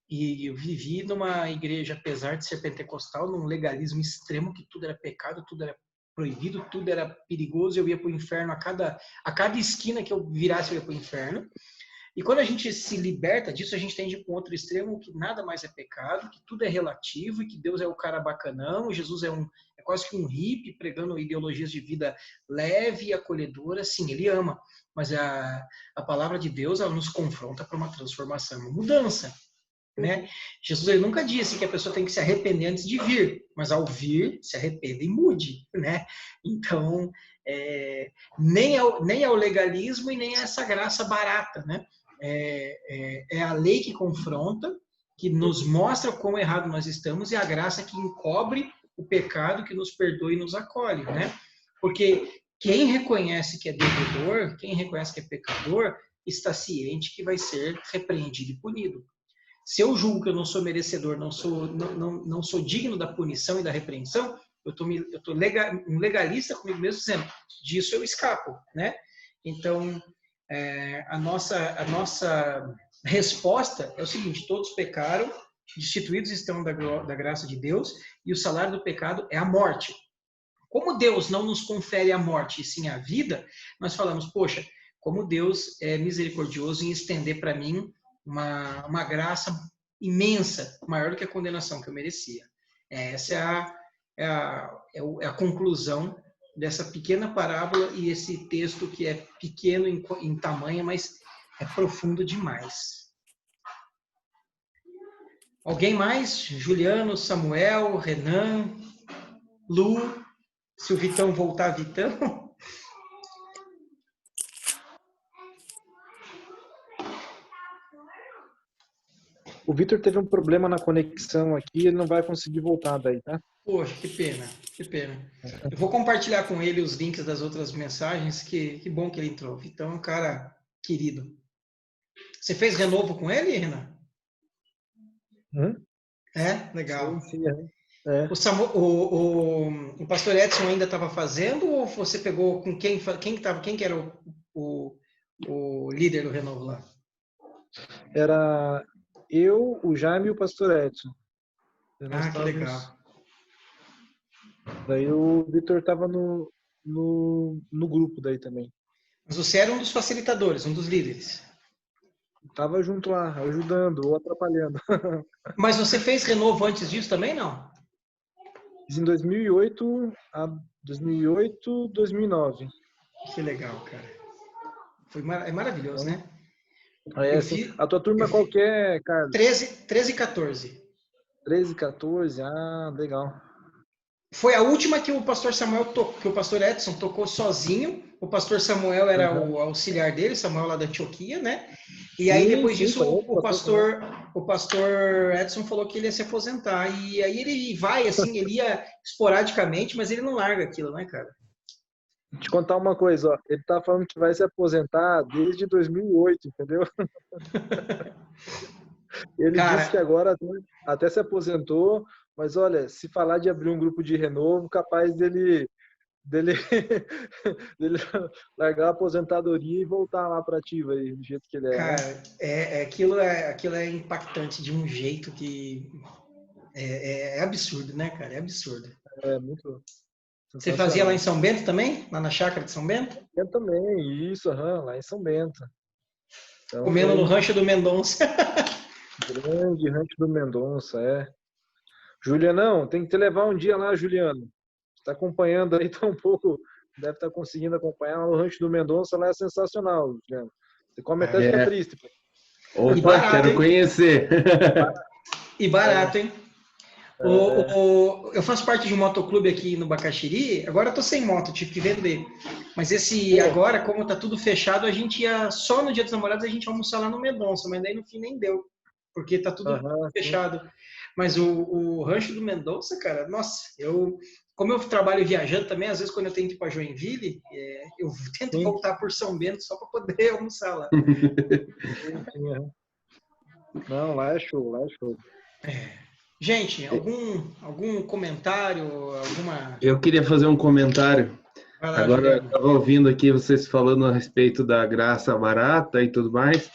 e eu vivi numa igreja, apesar de ser pentecostal, num legalismo extremo, que tudo era pecado, tudo era proibido, tudo era perigoso, eu ia para o inferno, a cada esquina que eu virasse eu ia para o inferno. E quando a gente se liberta disso, a gente tende para um outro extremo, que nada mais é pecado, que tudo é relativo, e que Deus é o cara bacanão, Jesus é quase que um hippie, pregando ideologias de vida leve e acolhedora. Sim, ele ama, mas a palavra de Deus, ela nos confronta para uma transformação, uma mudança. Né? Jesus, ele nunca disse que a pessoa tem que se arrepender antes de vir, mas ao vir, se arrependa e mude, né? Então, nem é o legalismo e nem é essa graça barata, né? É a lei que confronta, que nos mostra quão errado nós estamos, e a graça que encobre o pecado, que nos perdoa e nos acolhe, né? Porque quem reconhece que é devedor, quem reconhece que é pecador, está ciente que vai ser repreendido e punido. Se eu julgo que eu não sou merecedor, não sou digno da punição e da repreensão, eu tô um legalista comigo mesmo dizendo, disso eu escapo, né? Então, a nossa resposta é o seguinte, todos pecaram, destituídos estão da graça de Deus, e o salário do pecado é a morte. Como Deus não nos confere a morte e sim a vida, nós falamos, poxa, como Deus é misericordioso em estender para mim uma graça imensa, maior do que a condenação que eu merecia. Essa é a conclusão dessa pequena parábola e esse texto que é pequeno em tamanho, mas é profundo demais. Alguém mais? Juliano, Samuel, Renan, Lu, se o Vitão voltar, Vitão. O Vitor teve um problema na conexão aqui, ele não vai conseguir voltar daí, tá? Poxa, que pena, que pena. Eu vou compartilhar com ele os links das outras mensagens, que bom que ele entrou. Então, é um cara querido. Você fez renovo com ele, Renan? Legal. Sim, O pastor Edson ainda estava fazendo, ou você pegou com quem que era o líder do renovo lá? Era eu, o Jaime e o pastor Edson. Que legal. Daí o Vitor estava no grupo daí também. Mas você era um dos facilitadores, um dos líderes. Tava junto lá, ajudando ou atrapalhando. Mas você fez renovo antes disso também, não? Fiz em 2008 a 2008, 2009. Que legal, cara. É maravilhoso, né? Aí, Eu assim, fiz a tua turma qual que é, Carlos? 13 e 14. 13, 14? Ah, legal. Foi a última que o pastor Samuel tocou, que o pastor Edson tocou sozinho. O pastor Samuel era o auxiliar dele, Samuel lá da Antioquia, né? E aí depois disso o pastor Edson falou que ele ia se aposentar. E aí ele vai assim, ele ia esporadicamente, mas ele não larga aquilo, né, cara? Vou te contar uma coisa, ó. Ele tá falando que vai se aposentar desde 2008, entendeu? Ele disse que agora até se aposentou, mas olha, se falar de abrir um grupo de renovo, capaz dele largar a aposentadoria e voltar lá para ativa aí, do jeito que ele é. Cara, aquilo é impactante de um jeito que é absurdo, né, cara? É absurdo. É muito. Você fazia lá em São Bento também? Lá na chácara de São Bento? Eu também, isso, lá em São Bento. Então, comendo no Rancho do Mendonça. Grande Rancho do Mendonça, é. Julianão, tem que te levar um dia lá, Juliano. Está acompanhando aí, tá um pouco, deve estar conseguindo acompanhar o Rancho do Mendonça, lá é sensacional, Juliano. Você come até fica triste. Opa, barato, quero conhecer. E barato, hein? Eu faço parte de um motoclube aqui no Bacaxiri. Agora eu tô sem moto, tive que vender. Mas agora, como tá tudo fechado, a gente ia só no Dia dos Namorados a gente ia almoçar lá no Mendonça, mas daí no fim nem deu, porque tá tudo fechado. Mas o Rancho do Mendonça, cara, nossa, como eu trabalho viajando também, às vezes quando eu tenho que ir para Joinville, eu tento voltar por São Bento só para poder almoçar lá. Não, lá é show, lá é show. Gente, algum comentário, alguma... Eu queria fazer um comentário. Lá, agora, eu estava ouvindo aqui vocês falando a respeito da graça barata e tudo mais,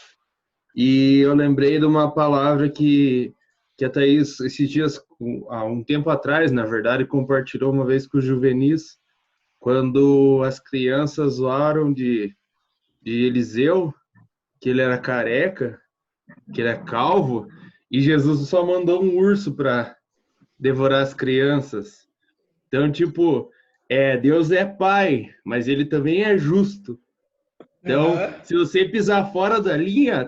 e eu lembrei de uma palavra que a Thaís, esses dias, há um tempo atrás, na verdade, compartilhou uma vez com o Juvenis, quando as crianças zoaram de Eliseu, que ele era careca, que ele é calvo, e Jesus só mandou um urso para devorar as crianças. Então, tipo, Deus é pai, mas ele também é justo. Então, se você pisar fora da linha,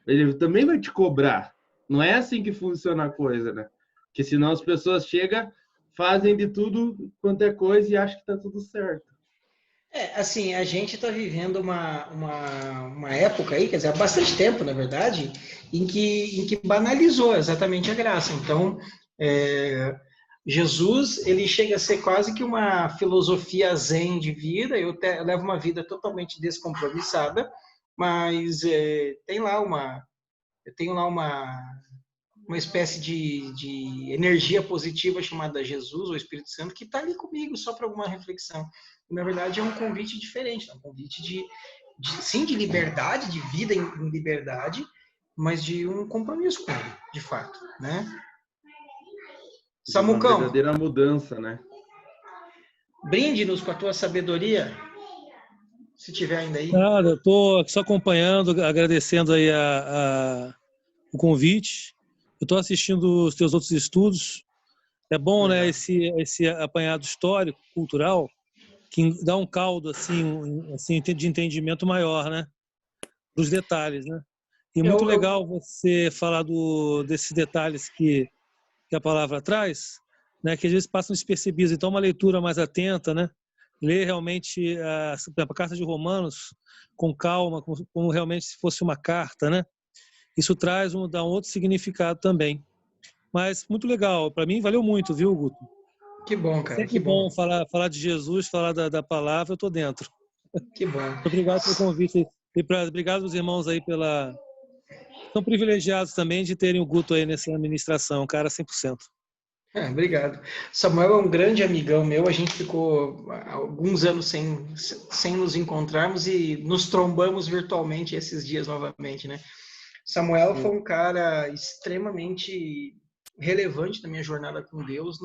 ele também vai te cobrar. Não é assim que funciona a coisa, né? Porque senão as pessoas chegam, fazem de tudo quanto é coisa e acham que tá tudo certo. Assim, a gente está vivendo uma época aí, quer dizer, há bastante tempo, na verdade, em que banalizou exatamente a graça. Então, Jesus, ele chega a ser quase que uma filosofia zen de vida. Eu levo uma vida totalmente descompromissada, mas eu tenho lá uma espécie de energia positiva chamada Jesus, ou Espírito Santo, que está ali comigo só para alguma reflexão. E, na verdade, é um convite diferente, é um convite sim, de liberdade, de vida em liberdade, mas de um compromisso com ele, de fato, né? Samucão. Uma verdadeira mudança, né? Brinde-nos com a tua sabedoria, se tiver ainda aí. Nada, estou só acompanhando, agradecendo aí o convite. Eu estou assistindo os teus outros estudos. É bom, né, esse apanhado histórico, cultural, que dá um caldo assim de entendimento maior, né, dos detalhes, né? E muito legal você falar desses detalhes que a palavra traz, né, que às vezes passam despercebidos. Então, uma leitura mais atenta, né? Ler realmente a carta de Romanos com calma, como realmente se fosse uma carta, né? Isso dá um outro significado também. Mas muito legal, para mim valeu muito, viu, Guto? Que bom, cara. Sempre que bom falar de Jesus, falar da palavra, eu tô dentro. Que bom. Obrigado pelo convite e obrigado aos irmãos aí são privilegiados também de terem o Guto aí nessa administração, cara, 100%. Obrigado. Samuel é um grande amigão meu, a gente ficou alguns anos sem nos encontrarmos e nos trombamos virtualmente esses dias novamente, né? Samuel foi um cara extremamente relevante na minha jornada com Deus,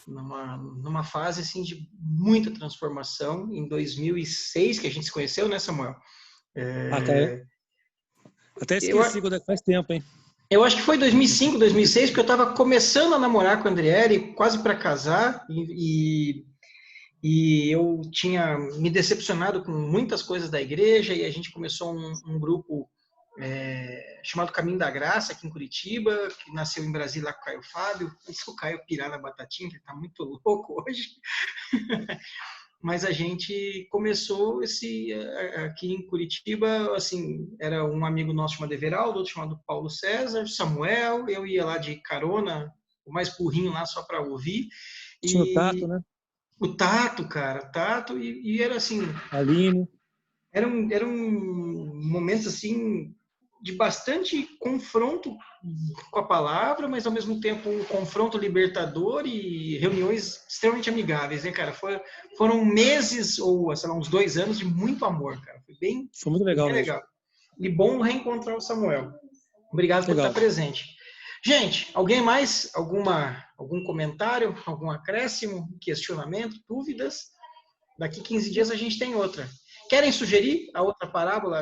numa fase assim de muita transformação. Em 2006 que a gente se conheceu, né, Samuel? Cara, até esqueci quando faz tempo, hein? Eu acho que foi 2005, 2006, porque eu estava começando a namorar com a Andriele, quase para casar, e eu tinha me decepcionado com muitas coisas da igreja, e a gente começou um grupo chamado Caminho da Graça, aqui em Curitiba, que nasceu em Brasília lá com o Caio Fábio. Isso o Caio pirar na batatinha, que ele está muito louco hoje. Mas a gente começou aqui em Curitiba, assim, era um amigo nosso chamado Everaldo, outro chamado Paulo César, Samuel, eu ia lá de carona, o mais burrinho lá só para ouvir. Tinha o Tato, né? O Tato, cara, Tato, e era assim... Aline. Era um momento, assim, de bastante confronto com a palavra, mas ao mesmo tempo um confronto libertador e reuniões extremamente amigáveis, né, cara? Foram meses, ou sei lá, uns 2 anos de muito amor, cara. Foi muito legal, bem legal. E bom reencontrar o Samuel. Obrigado por estar presente. Gente, alguém mais? Algum comentário? Algum acréscimo? Questionamento? Dúvidas? Daqui 15 dias a gente tem outra. Querem sugerir a outra parábola